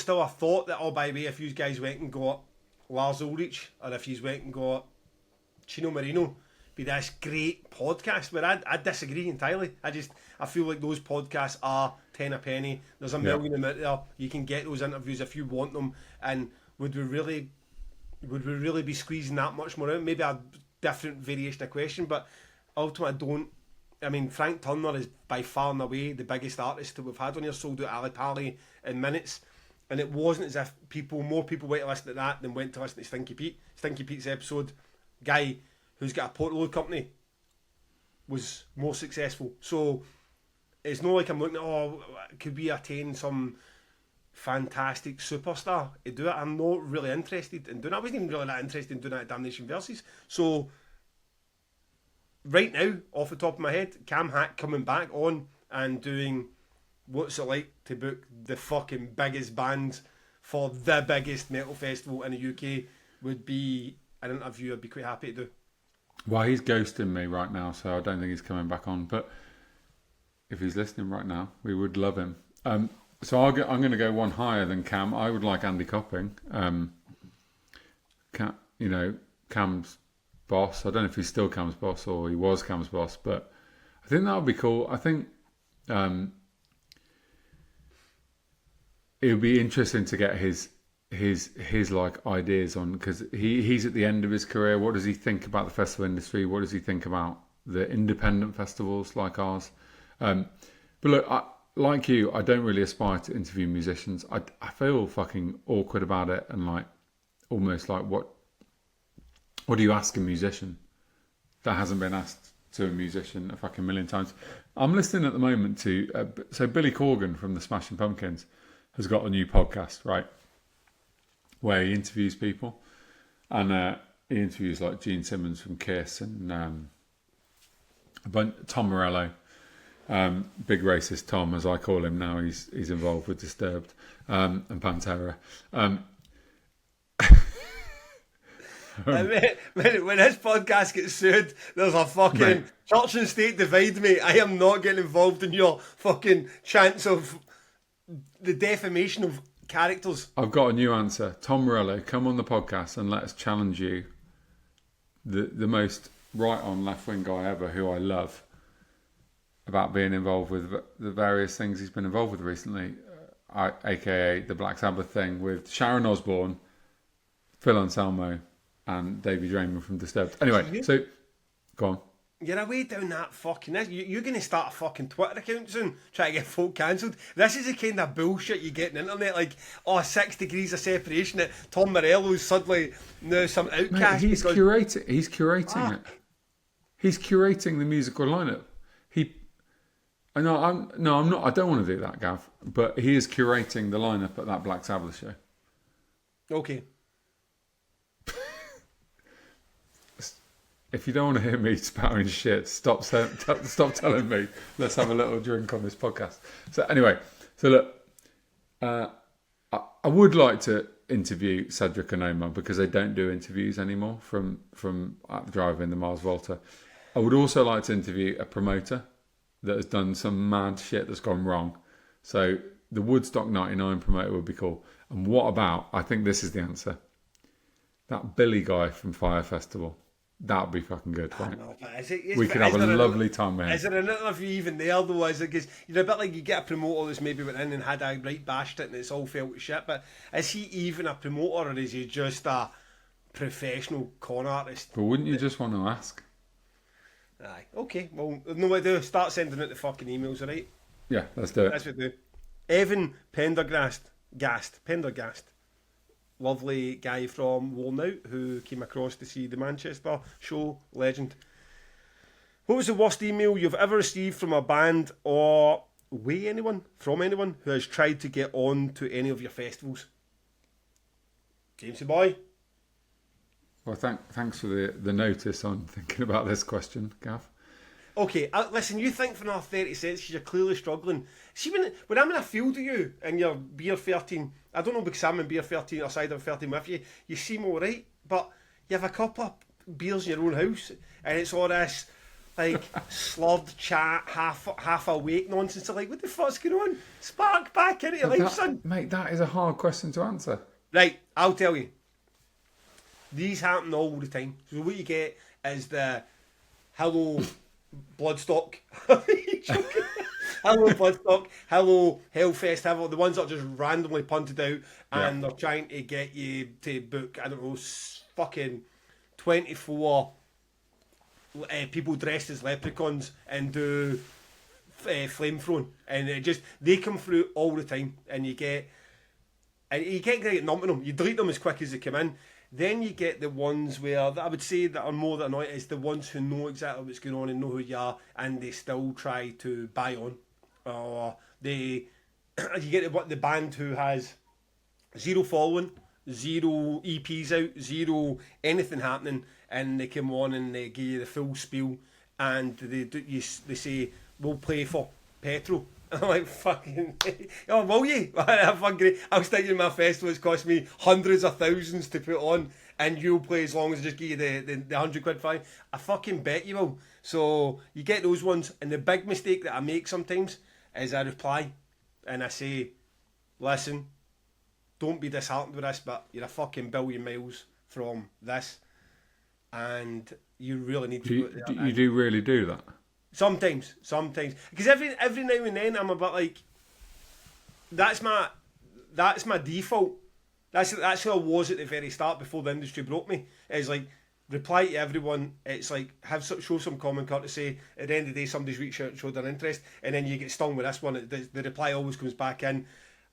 still a thought that, oh, by the way, if you guys went and got Lars Ulrich or if you went and got Chino Marino, be this great podcast. But I disagree entirely. I feel like those podcasts are 10 a penny. There's a million of them out there. You can get those interviews if you want them. And would we really be squeezing that much more out? Maybe a different variation of question, but ultimately I mean, Frank Turner is by far and away the biggest artist that we've had on here, sold out Ali Pali in minutes, and it wasn't as if more people went to listen to that than went to listen to Stinky Pete. Stinky Pete's episode, guy who's got a portfolio company, was more successful. So it's not like I'm looking at, could we attain some fantastic superstar to do it? I'm not really interested in doing it. I wasn't even really that interested in doing that at Damnation Versus. So right now, off the top of my head, Cam Hack coming back on and doing what's it like to book the fucking biggest band for the biggest metal festival in the UK would be an interview I'd be quite happy to do. Well, he's ghosting me right now, so I don't think he's coming back on. But if he's listening right now, we would love him. So I'm going to go one higher than Cam. I would like Andy Copping. Cam's boss. I don't know if he's still Cam's boss or he was Cam's boss, but I think that would be cool. I think it would be interesting to get his like ideas on, because he's at the end of his career. What does he think about the festival industry? What does he think about the independent festivals like ours? But look, like you, I don't really aspire to interview musicians. I feel fucking awkward about it, and like almost like what do you ask a musician that hasn't been asked to a musician a fucking million times? I'm listening at the moment to so Billy Corgan from the Smashing Pumpkins has got a new podcast, right, where he interviews people, and he interviews like Gene Simmons from Kiss and Tom Morello, big racist Tom as I call him now. He's involved with Disturbed and Pantera. When this podcast gets sued, there's a fucking church and state divide, mate. I am not getting involved in your fucking chance of the defamation of characters. I've got a new answer. Tom Morello, come on the podcast and let us challenge you, the most right on left wing guy ever, who I love, about being involved with the various things he's been involved with recently, aka the Black Sabbath thing with Sharon Osbourne, Phil Anselmo, and Davey Draymond from Disturbed. Anyway, so go on. You're away down that fucking... You're going to start a fucking Twitter account soon, trying to get folk cancelled. This is the kind of bullshit you get on the internet, like, 6 degrees of separation, that Tom Morello's suddenly now some outcast. Mate, he's curating it. He's curating the musical lineup. I'm not. I don't want to do that, Gav. But he is curating the lineup at that Black Sabbath show. Okay. If you don't want to hear me spouting shit, stop telling me. Let's have a little drink on this podcast. So anyway, look, I would like to interview Cedric and Omar because they don't do interviews anymore from driving the Mars Volta. I would also like to interview a promoter that has done some mad shit that's gone wrong. So the Woodstock 99 promoter would be cool. And what about, I think this is the answer, that Billy guy from Fire Festival. That would be fucking good, right? We could have a lovely time, man. Is there an interview even there, though? Is it, because you're a bit like you get a promoter that's maybe went in and had a right bashed it and it's all felt to shit, but is he even a promoter, or is he just a professional con artist? But wouldn't you just want to ask? Aye, okay. Well, no I do. Start sending out the fucking emails, alright? Yeah, let's do it. That's what we do. Evan Pendergast. Lovely guy from Walnout who came across to see the Manchester show. Legend. What was the worst email you've ever received from a band or from anyone who has tried to get on to any of your festivals? Jamesy boy. Well, thanks for the notice on thinking about this question, Gav. Okay, listen, you think for another 30 cents because you're clearly struggling. See, when I'm in a field with you and you're beer 13, I don't know because I'm in beer 13 or cider 13 with you, you seem alright, but you have a couple of beers in your own house and it's all this, like, slurred chat, half awake nonsense. They're like, what the fuck's going on? Spark back into your life, son. Mate, that is a hard question to answer. Right, I'll tell you. These happen all the time. So what you get is the hello Bloodstock. Hello Bloodstock. Hello Hellfest. Hello the ones that are just randomly punted out and they're trying to get you to book, I don't know, fucking 24 people dressed as leprechauns and do flame throwing, and they come through all the time, and you can't get numping them. You delete them as quick as they come in. Then you get the ones where I would say that are more than annoying is the ones who know exactly what's going on and know who you are, and they still try to buy on. Or you get the band who has zero following, zero EPs out, zero anything happening, and they come on and they give you the full spiel, and they say we'll play for petrol. I'm like, fucking, oh, will you? I'll stick you in my festival. It's cost me hundreds of thousands to put on, and you'll play as long as I just give you the £100 fine. I fucking bet you will. So you get those ones, and the big mistake that I make sometimes is I reply and I say, listen, don't be disheartened with this, but you're a fucking billion miles from this, and you really need to Do put you, that you do really do that? Sometimes, because every now and then I'm a bit like, that's my default. That's who I was at the very start before the industry broke me. It's like reply to everyone. It's like show some common courtesy. At the end of the day, somebody's reached out and showed their interest, and then you get stung with this one. The reply always comes back in.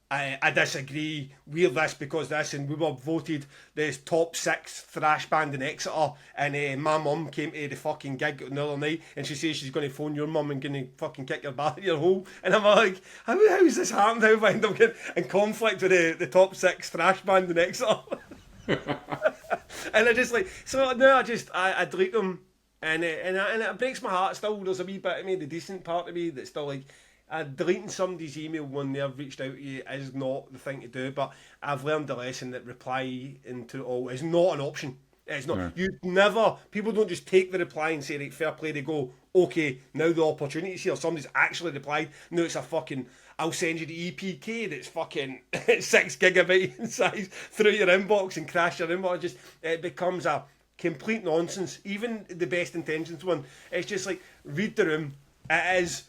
I disagree. We're this because this, and we were voted the top 6 thrash band in Exeter. And my mum came to the fucking gig the other night, and she says she's going to phone your mum and going to fucking kick your hole. And I'm like, how's this happened? How have I ended up getting in conflict with the top 6 thrash band in Exeter? And I just like, so no, I delete them, and it breaks my heart. Still, there's a wee bit of me, the decent part of me, that's still like, deleting somebody's email when they've reached out to you is not the thing to do. But I've learned a lesson that replying to it all is not an option. It's not. Yeah. You never. People don't just take the reply and say, right, fair play. They go, okay, now the opportunity's here. Somebody's actually replied. No, it's a fucking, I'll send you the EPK that's fucking 6 gigabyte in size through your inbox and crash your inbox. It becomes a complete nonsense. Even the best intentions one, it's just like, read the room. It is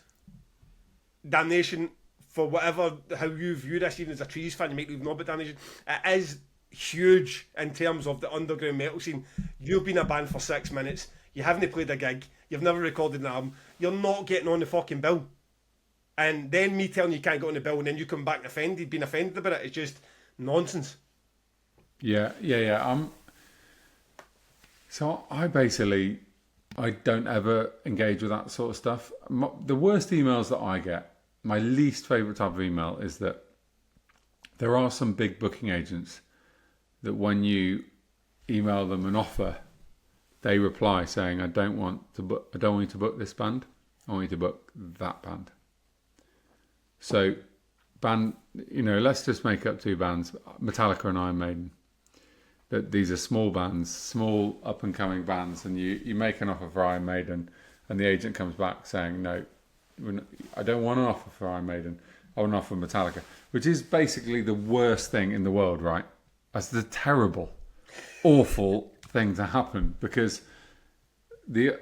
Damnation, for how you view this, even as a Trees fan, you might even know about Damnation. It is huge in terms of the underground metal scene. You've been a band for 6 minutes, you haven't played a gig, you've never recorded an album, you're not getting on the fucking bill. And then me telling you can't get on the bill, and then you come back being offended about it, it's just nonsense. Yeah. So I don't ever engage with that sort of stuff. The worst emails that I get, my least favourite type of email, is that there are some big booking agents that when you email them an offer, they reply saying, I don't want you to book this band, I want you to book that band. So let's just make up 2 bands, Metallica and Iron Maiden. That these are small bands, small up and coming bands, and you make an offer for Iron Maiden, and the agent comes back saying, no, I don't want an offer for Iron Maiden, I want an offer for Metallica, which is basically the worst thing in the world, right? That's the terrible, awful thing to happen, because the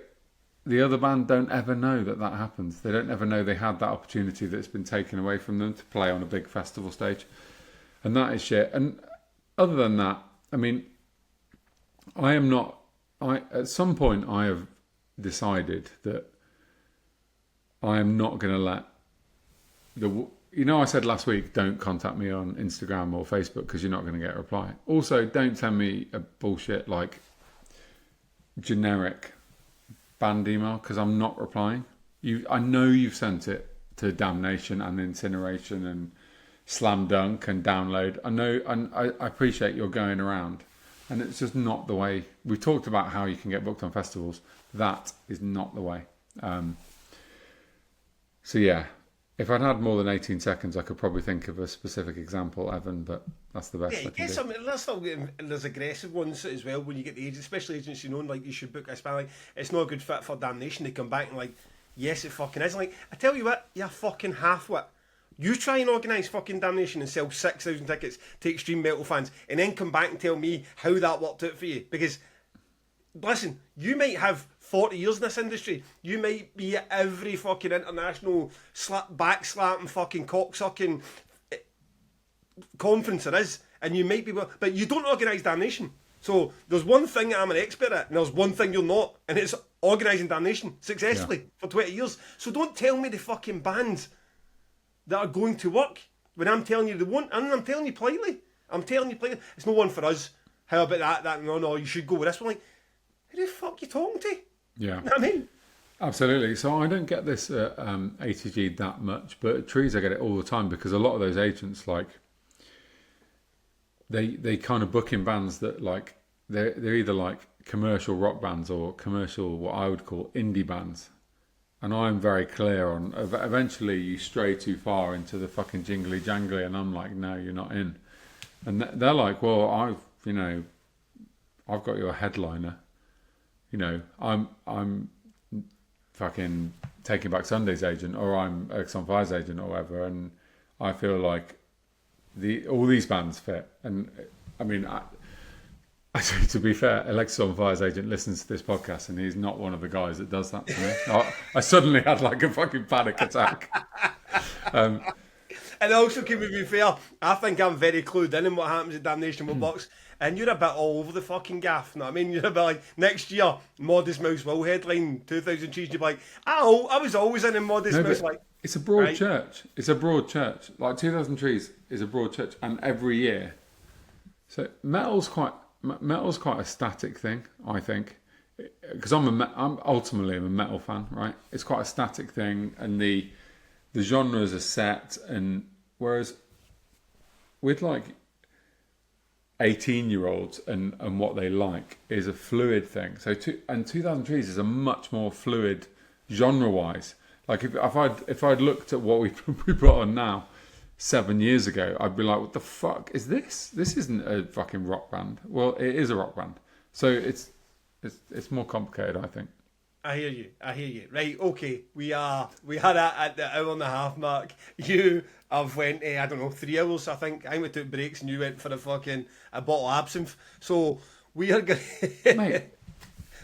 other band don't ever know that happens. They don't ever know they had that opportunity that's been taken away from them to play on a big festival stage, and that is shit. And other than that, I mean, at some point I have decided that I am not going to let I said last week, don't contact me on Instagram or Facebook because you're not going to get a reply. Also, don't send me a bullshit like generic band email because I'm not replying. I know you've sent it to Damnation and Incineration and Slam Dunk and Download. I know, and I appreciate you're going around, and it's just not the way. We've talked about how you can get booked on festivals. That is not the way. So yeah, if I'd had more than 18 seconds, I could probably think of a specific example, Evan, but that's the best I can do. There's aggressive ones as well when you get the agents, especially agents like you should book this band. Like, it's not a good fit for Damnation. They come back and like, yes, it fucking is. Like, I tell you what, you're fucking half-wit. You try and organise fucking Damnation and sell 6,000 tickets to extreme metal fans and then come back and tell me how that worked out for you. Because, listen, you might have 40 years in this industry. You might be at every fucking international backslapping fucking cocksucking conference there is. And you might be, but you don't organise Damnation. So there's one thing I'm an expert at, and there's one thing you're not, and it's organising Damnation successfully for 20 years. So don't tell me the fucking bands that are going to work when I'm telling you they won't. And I'm telling you politely. It's no one for us. How about that? No, you should go with this one. Like, who the fuck are you talking to? Yeah. You know what I mean? Absolutely. So I don't get this at ATG that much, but at Trees I get it all the time because a lot of those agents, like, they kind of book in bands that, like, they're either like commercial rock bands or commercial, what I would call indie bands. And I'm very clear on, eventually you stray too far into the fucking jingly jangly, and I'm like, no, you're not in. And they're like, well, I've got your headliner. I'm fucking Taking Back Sunday's agent, or I'm X on Fire's agent, or whatever, and I feel like all these bands fit. And I mean, Actually, to be fair, Alexis on Fire's agent listens to this podcast, and he's not one of the guys that does that to me. I suddenly had like a fucking panic attack. And also, can we be fair, I think I'm very clued in what happens at Damnation with Box. And you're a bit all over the fucking gaff, you know what I mean? You're a bit like, next year, Modest Mouse will headline 2000 Trees. You're like, I was always in Modest Mouse. Like, it's a broad right? church. It's a broad church. Like 2000 Trees is a broad church, and every year. So metal's quite a static thing, I think, because I'm ultimately a metal fan, right? It's quite a static thing, and the genres are set, and whereas with like 18-year-olds and what they like is a fluid thing. So 2000 Trees is a much more fluid genre-wise. Like if I'd looked at what we put on now 7 years ago, I'd be like, what the fuck is this? This isn't a fucking rock band. Well, it is a rock band. So it's more complicated, I think. I hear you. Right, okay. We had at the hour and a half mark. You have went, I don't know, 3 hours, I think. I went to breaks and you went for a bottle of absinthe. So we are going to... Mate.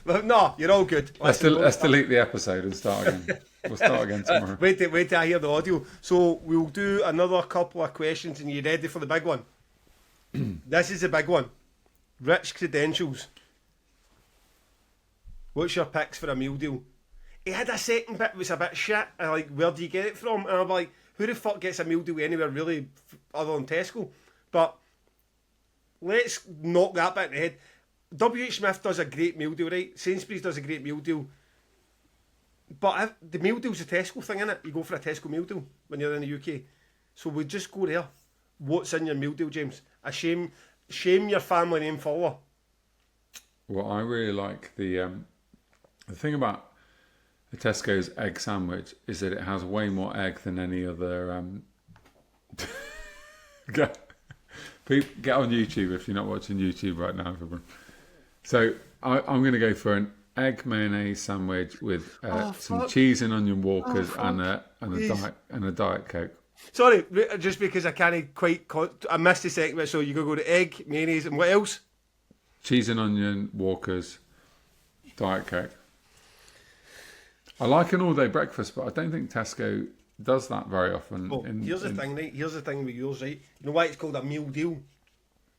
Well, no, you're all good. Let's delete the episode and start again. We'll start again tomorrow. Wait till I hear the audio. So we'll do another couple of questions, and you ready for the big one? This is the big one. Rich credentials. What's your picks for a meal deal? He had a second bit that was a bit shit. I'm like, where do you get it from? And I'm like, who the fuck gets a meal deal anywhere really other than Tesco? But let's knock that bit in the head. WH Smith does a great meal deal, right? Sainsbury's does a great meal deal. But the meal deal's a Tesco thing, innit? You go for a Tesco meal deal when you're in the UK. So we just go there. What's in your meal deal, James? A shame your family name follower. Well, I really like the thing about the Tesco's egg sandwich is that it has way more egg than any other. Get on YouTube if you're not watching YouTube right now, everyone. So I'm going to go for an egg mayonnaise sandwich with some cheese and onion walkers and a diet coke. Sorry, just because I can't quite. I missed the segment, so you go to egg, mayonnaise, and what else? Cheese and onion walkers, diet coke. I like an all-day breakfast, but I don't think Tesco does that very often. Well, here's the thing, right? Here's the thing with yours, right? You know why it's called a meal deal?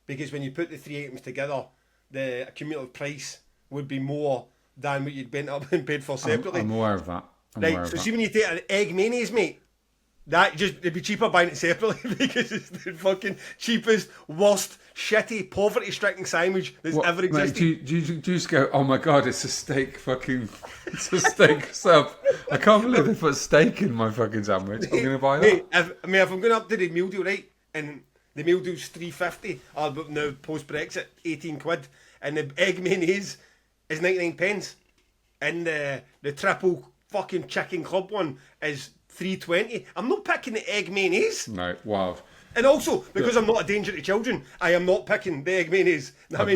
Because when you put the 3 items together, the cumulative price would be more than what you'd been up and paid for separately. I'm aware of that. See, when you take an egg mayonnaise, mate, it'd be cheaper buying it separately because it's the fucking cheapest, worst, shitty, poverty-stricken sandwich that's ever existed. Mate, do you just go, oh my god, it's a steak sub. I can't believe they put steak in my fucking sandwich. I'm going to buy that. Mate, if I'm going up to the meal deal, right, and the meal deal's $3.50, but now post-Brexit, 18 quid, and the egg mayonnaise is 99 pence, and the triple fucking chicken club one is $3.20. I'm not picking the egg mayonnaise. No, wild. And also, because I'm not a danger to children, I am not picking the egg mayonnaise. I've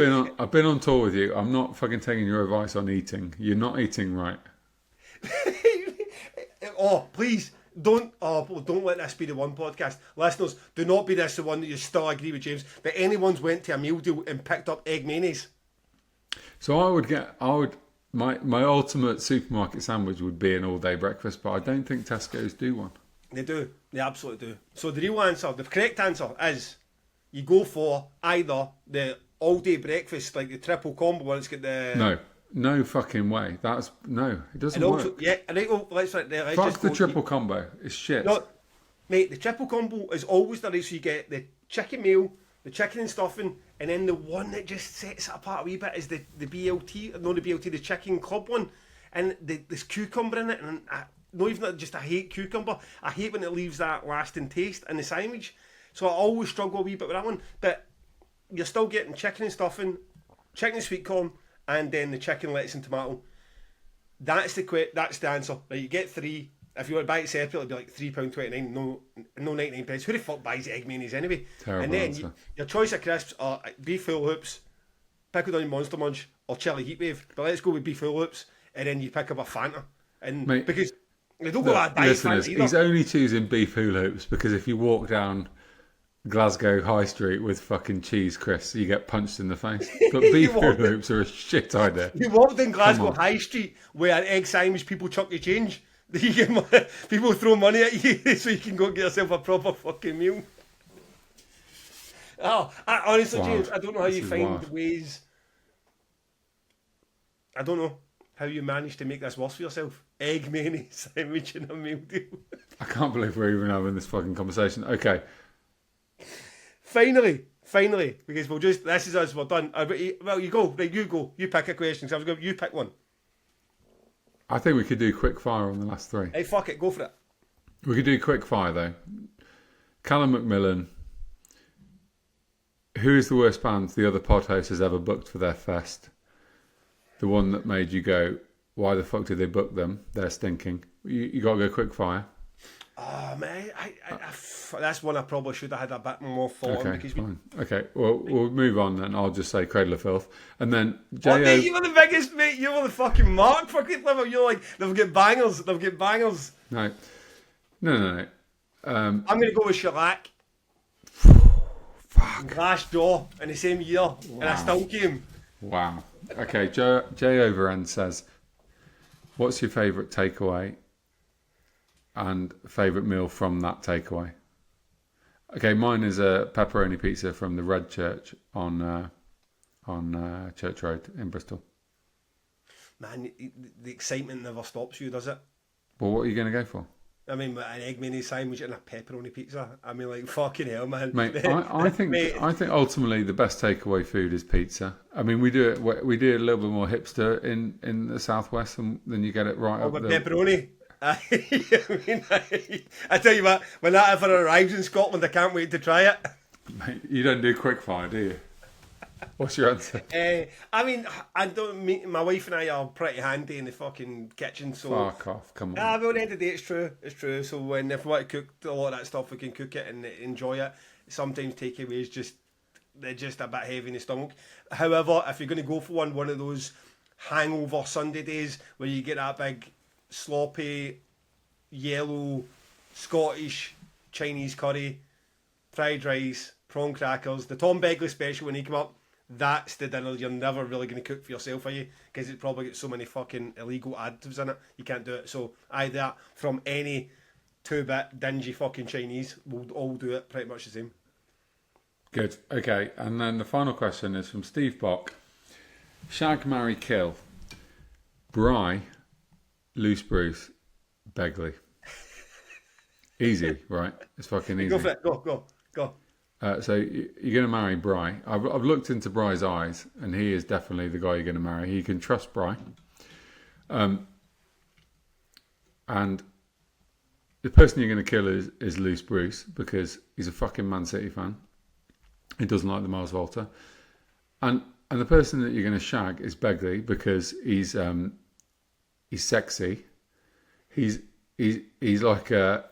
been on tour with you. I'm not fucking taking your advice on eating. You're not eating right. Oh, please, don't let this be the one podcast. Listeners, do not be this the one that you still agree with James, that anyone's went to a meal deal and picked up egg mayonnaise. So my ultimate supermarket sandwich would be an all-day breakfast, but I don't think Tesco's do one. They do. They absolutely do. So the real answer, the correct answer is you go for either the all-day breakfast, like the triple combo where it's got the... No fucking way. It doesn't also, work. Yeah, and let's fuck the triple combo. It's shit. No, mate, the triple combo is always the right, so you get the chicken meal, the chicken and stuffing, and then the one that just sets it apart a wee bit is the BLT, the chicken club one, and there's cucumber in it, and not even just I hate cucumber, I hate when it leaves that lasting taste in the sandwich, so I always struggle a wee bit with that one, but you're still getting chicken and stuffing, chicken and sweet corn, and then the chicken, lettuce and tomato. That's the answer. Right, you get 3. If you want to buy it separately, it'd be like £3.29, no 99 pence. Who the fuck buys egg mayonnaise anyway? Terrible and then answer. Your choice of crisps are beef full hoops, pickled onion monster munch, or chili heatwave. But let's go with beef full hoops, and then you pick up a Fanta. And mate, because they don't go out buy Fanta either. He's only choosing beef hula hoops because if you walk down Glasgow High Street with fucking cheese crisps, you get punched in the face. But beef hoops are a shit idea. You walked in Glasgow High Street where egg sandwich people chuck you change. You get people throw money at you so you can go get yourself a proper fucking meal. Oh, honestly, James, I don't know how you find ways. I don't know how you manage to make this worse for yourself. Egg mayonnaise sandwich in a meal deal. I can't believe we're even having this fucking conversation. Okay. Finally, because this is us, we're done. Well, you go, right, you go. You pick a question, so you pick one. I think we could do quick fire on the last three. Hey, fuck it, go for it. We could do quick fire, though. Callum McMillan. Who is the worst band the other pod host has ever booked for their fest? The one that made you go, why the fuck did they book them? They're stinking. You got to go quick fire. Oh, man, that's one I probably should have had a bit more thought on. Because fine. Okay, well, we'll move on then. I'll just say Cradle of Filth. And then J.O. Mate, you were the biggest, mate. You were the fucking mark for Good Liver. You're like, they'll get bangers. No. I'm going to go with Shellac. Fuck. Glassjaw in the same year. Wow. And I still came. Wow. Okay, Jay Overend says, what's your favourite takeaway and favourite meal from that takeaway? Okay, mine is a pepperoni pizza from the Red Church on Church Road in Bristol. Man, the excitement never stops you, does it? Well, what are you going to go for? I mean, an egg mayonnaise sandwich and a pepperoni pizza. I mean, like, fucking hell, man. Mate, I think ultimately the best takeaway food is pizza. I mean, we do it a little bit more hipster in the southwest than you get it right up there. But pepperoni. I tell you what, when that ever arrives in Scotland, I can't wait to try it. Mate, you don't do quick fire, do you? What's your answer? I mean, my wife and I are pretty handy in the fucking kitchen, so... Fuck off, come on. But at the end of the day, it's true. So if we want to cook a lot of that stuff, we can cook it and enjoy it. Sometimes takeaways they're just a bit heavy in the stomach. However, if you're going to go for one of those hangover Sunday days where you get that big, sloppy, yellow, Scottish, Chinese curry, fried rice, prawn crackers, the Tom Begley special when he come up, that's the dinner you're never really going to cook for yourself, are you? Because it's probably got so many fucking illegal additives in it, you can't do it. So either from any 2-bit dingy fucking Chinese, we'll all do it pretty much the same. Good. Okay, and then the final question is from Steve Bock. Shag, marry, kill. Bry, Loose Bruce, Begley. Easy, right? It's fucking easy. Go for it. Go. So you're going to marry Bry. I've looked into Bry's eyes, and he is definitely the guy you're going to marry. You can trust Bry. And the person you're going to kill is Loose Bruce, because he's a fucking Man City fan. He doesn't like the Mars Volta. And the person that you're going to shag is Begley, because he's sexy. He's like a...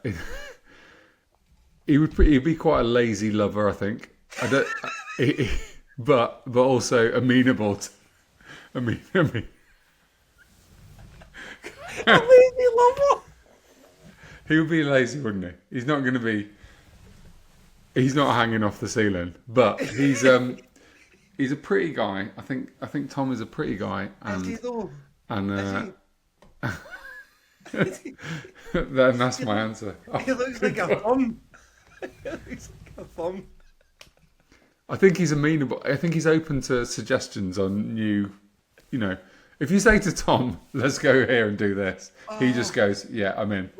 He'd be quite a lazy lover, I think. But also amenable. A lazy lover. He would be lazy, wouldn't he? He's not going to be. He's not hanging off the ceiling, but he's a pretty guy. I think Tom is a pretty guy, and then that's my answer. He looks like a thumb. He's like a thumb. I think he's amenable. I think he's open to suggestions on new, if you say to Tom, let's go here and do this, he just goes, yeah, I'm in.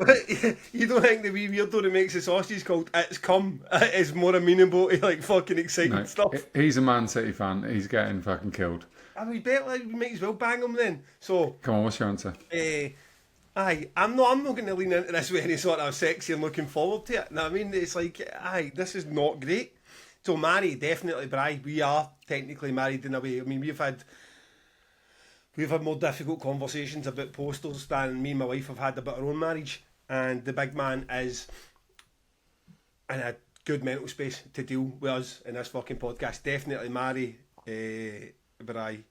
You don't think the wee weirdo that makes the sausage called It's Come is more amenable to like fucking exciting stuff? He's a Man City fan. He's getting fucking killed. I mean, we might as well bang him then. So, come on, what's your answer? I'm not going to lean into this with any sort of sexy and looking forward to it. No, I mean, it's like, this is not great. So marry, definitely, Bri. We are technically married in a way. I mean, we've had more difficult conversations about posters than me and my wife have had about our own marriage. And the big man is in a good mental space to deal with us in this fucking podcast. Definitely marry Bri.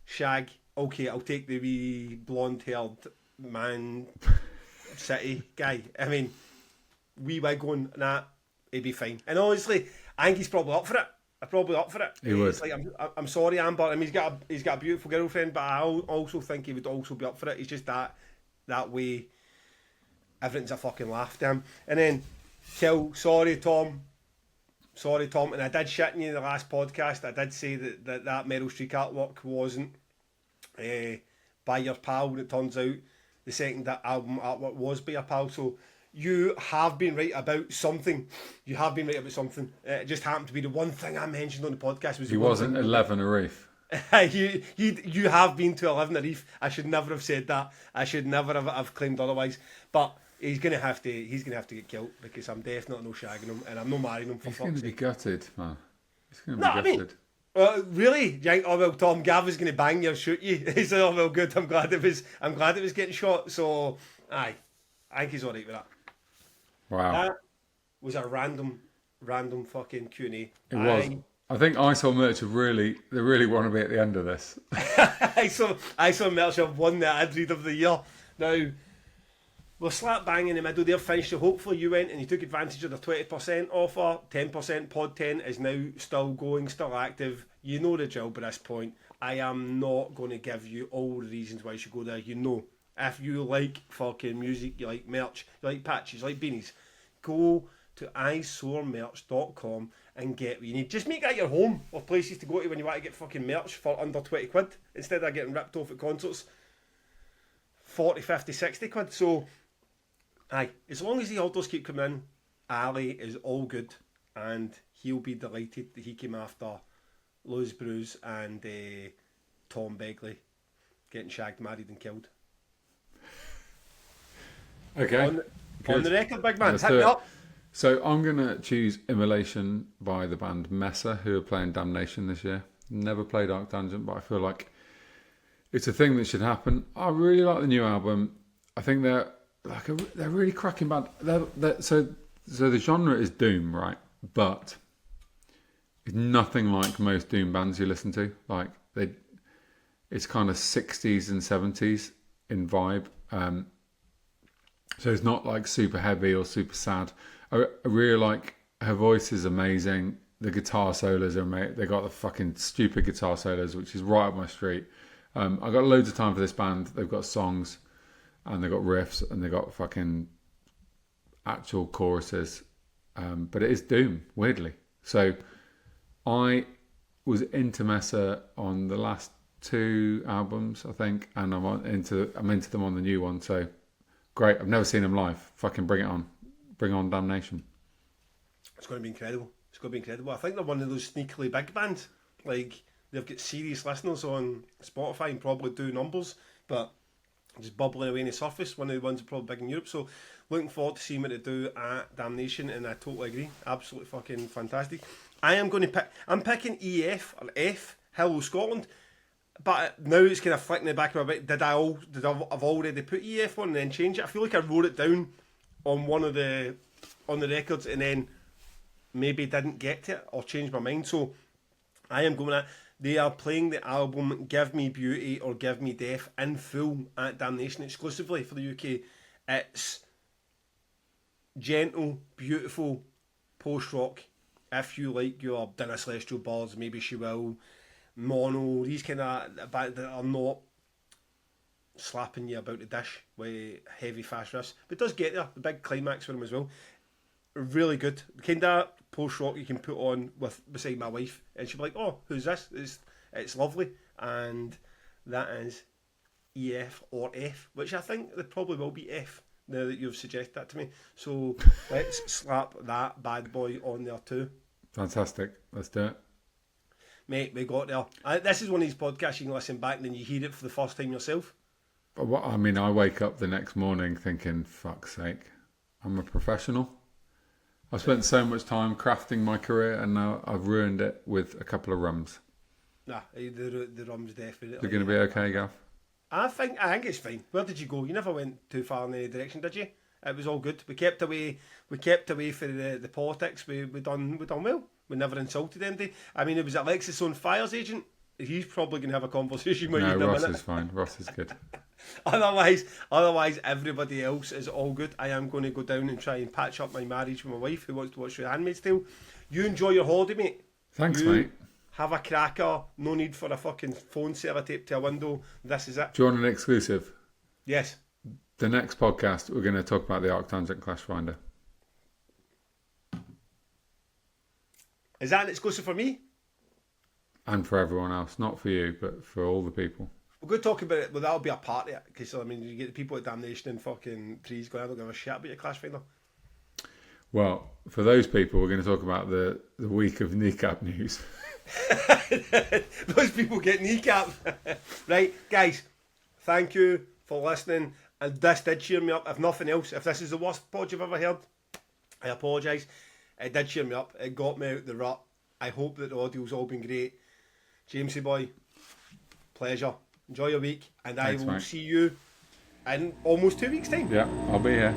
Shag. Okay, I'll take the wee blonde-haired Man City guy. I mean, wee wig on that, he'd be fine. And honestly, I think he's probably up for it. Probably up for it. He would. It's like, I'm sorry, Amber. I mean, he's got a beautiful girlfriend, but I also think he would also be up for it. He's just that way. Everything's a fucking laugh to him. And then, sorry, Tom. And I did shit in you in the last podcast. I did say that Meryl Streep artwork wasn't by your pal. And it turns out the second that album artwork was by your pal. So you have been right about something. It just happened to be the one thing I mentioned on the podcast. He wasn't 11 a reef. you have been to 11 a reef. I should never have said that. I should never have claimed otherwise. But he's gonna have to get killed because I'm definitely no shagging him and I'm not marrying him for fuck's sake. He's going to be gutted, man. He's going to be gutted. I mean, really? You think, oh well, Tom, Gav is going to bang you or shoot you? He said, oh well, good. I'm glad it was getting shot. So, aye, I think he's all right with that. Wow. That was a random fucking Q&A. It was. I think ISO Merch they really want to be at the end of this. ISO Merch have won the ad read of the year. Now, we're slap bang in the middle there, finished. So hopefully you went and you took advantage of the 20% offer. 10% Pod 10 is now still going, still active. You know the drill by this point. I am not going to give you all the reasons why you should go there. You know, if you like fucking music, you like merch, you like patches, you like beanies, go to isoremerch.com and get what you need. Just make that your home or places to go to when you want to get fucking merch for under 20 quid instead of getting ripped off at concerts 40, 50, 60 quid. So aye, as long as the orders keep coming in, Ali is all good and he'll be delighted that he came after Lose Bruce and Tom Begley getting shagged, married and killed. Okay. On the record, big man, Let's hit me up. So I'm going to choose Immolation by the band Messer, who are playing Damnation this year. Never played Arc Tangent, but I feel like it's a thing that should happen. I really like the new album. I think they're really cracking band. So the genre is Doom, right? But it's nothing like most Doom bands you listen to. Like it's kind of 60s and 70s in vibe. So it's not like super heavy or super sad. I really like her voice is amazing. The guitar solos are amazing. They got the fucking stupid guitar solos, which is right up my street. I got loads of time for this band. They've got songs and they've got riffs and they've got fucking actual choruses. But it is Doom, weirdly. So I was into Messer on the last 2 albums, I think, and I'm into them on the new one. So great. I've never seen them live. Fucking bring it on. Bring on Damnation. It's going to be incredible. I think they're one of those sneakily big bands. Like, they've got serious listeners on Spotify and probably do numbers, but just bubbling away in the surface. One of the ones that are probably big in Europe. So looking forward to seeing what they do at Damnation, and I totally agree. Absolutely fucking fantastic. I'm picking EF or F, Hello Scotland. But now it's kind of flicking the back of my mind. Did I've already put EF on and then change it? I feel like I wrote it down on on the records and then maybe didn't get to it or changed my mind. So I am going at. They are playing the album Give Me Beauty or Give Me Death in full at Damnation exclusively for the UK. It's gentle, beautiful post-rock. If you like your Dinner Celestial Birds, Maybe She Will, Mono, these kind of bands that are not slapping you about the dish with heavy fast riffs, but it does get there. The big climax for them as well. Really good. The kind of post rock you can put on beside my wife, and she'll be like, "Oh, who's this?" It's lovely, and that is EF or F, which I think they probably will be F now that you've suggested that to me. So let's slap that bad boy on there too. Fantastic. Let's do it. Mate, we got there. This is one of these podcasts you can listen back and then you hear it for the first time yourself. But I wake up the next morning thinking, fuck's sake, I'm a professional. I spent so much time crafting my career and now I've ruined it with a couple of rums. Nah, the rum's definitely. You're going to be okay, Gav? I think it's fine. Where did you go? You never went too far in any direction, did you? It was all good. We kept away for the politics. We done well. We never insulted anybody. I mean, it was Alexis on Fire's agent. He's probably going to have a conversation with you in a minute. Ross is fine. Ross is good. Otherwise, everybody else is all good. I am going to go down and try and patch up my marriage with my wife, who wants to watch The Handmaid's Tale. You enjoy your holiday, mate. Thanks, mate. Have a cracker. No need for a fucking phone sellotape to a window. This is it. Do you want an exclusive? Yes. The next podcast, we're going to talk about the Arctangent Clash Finder. Is that an exclusive for me? And for everyone else. Not for you, but for all the people. We're going to talk about it, but that'll be a part of it. Because, I mean, you get the people at Damnation and fucking Trees going, I don't give a shit about your Clash Finder. Well, for those people, we're going to talk about the week of Kneecap news. Those people get Kneecap. Right, guys, thank you for listening. And this did cheer me up. If nothing else, if this is the worst pod you've ever heard, I apologise. It did cheer me up. It got me out the rut. I hope that the audio's all been great. Jamesy boy, pleasure. Enjoy your week. And Thanks, I will mate. see you in almost 2 weeks' time. Yeah, I'll be here.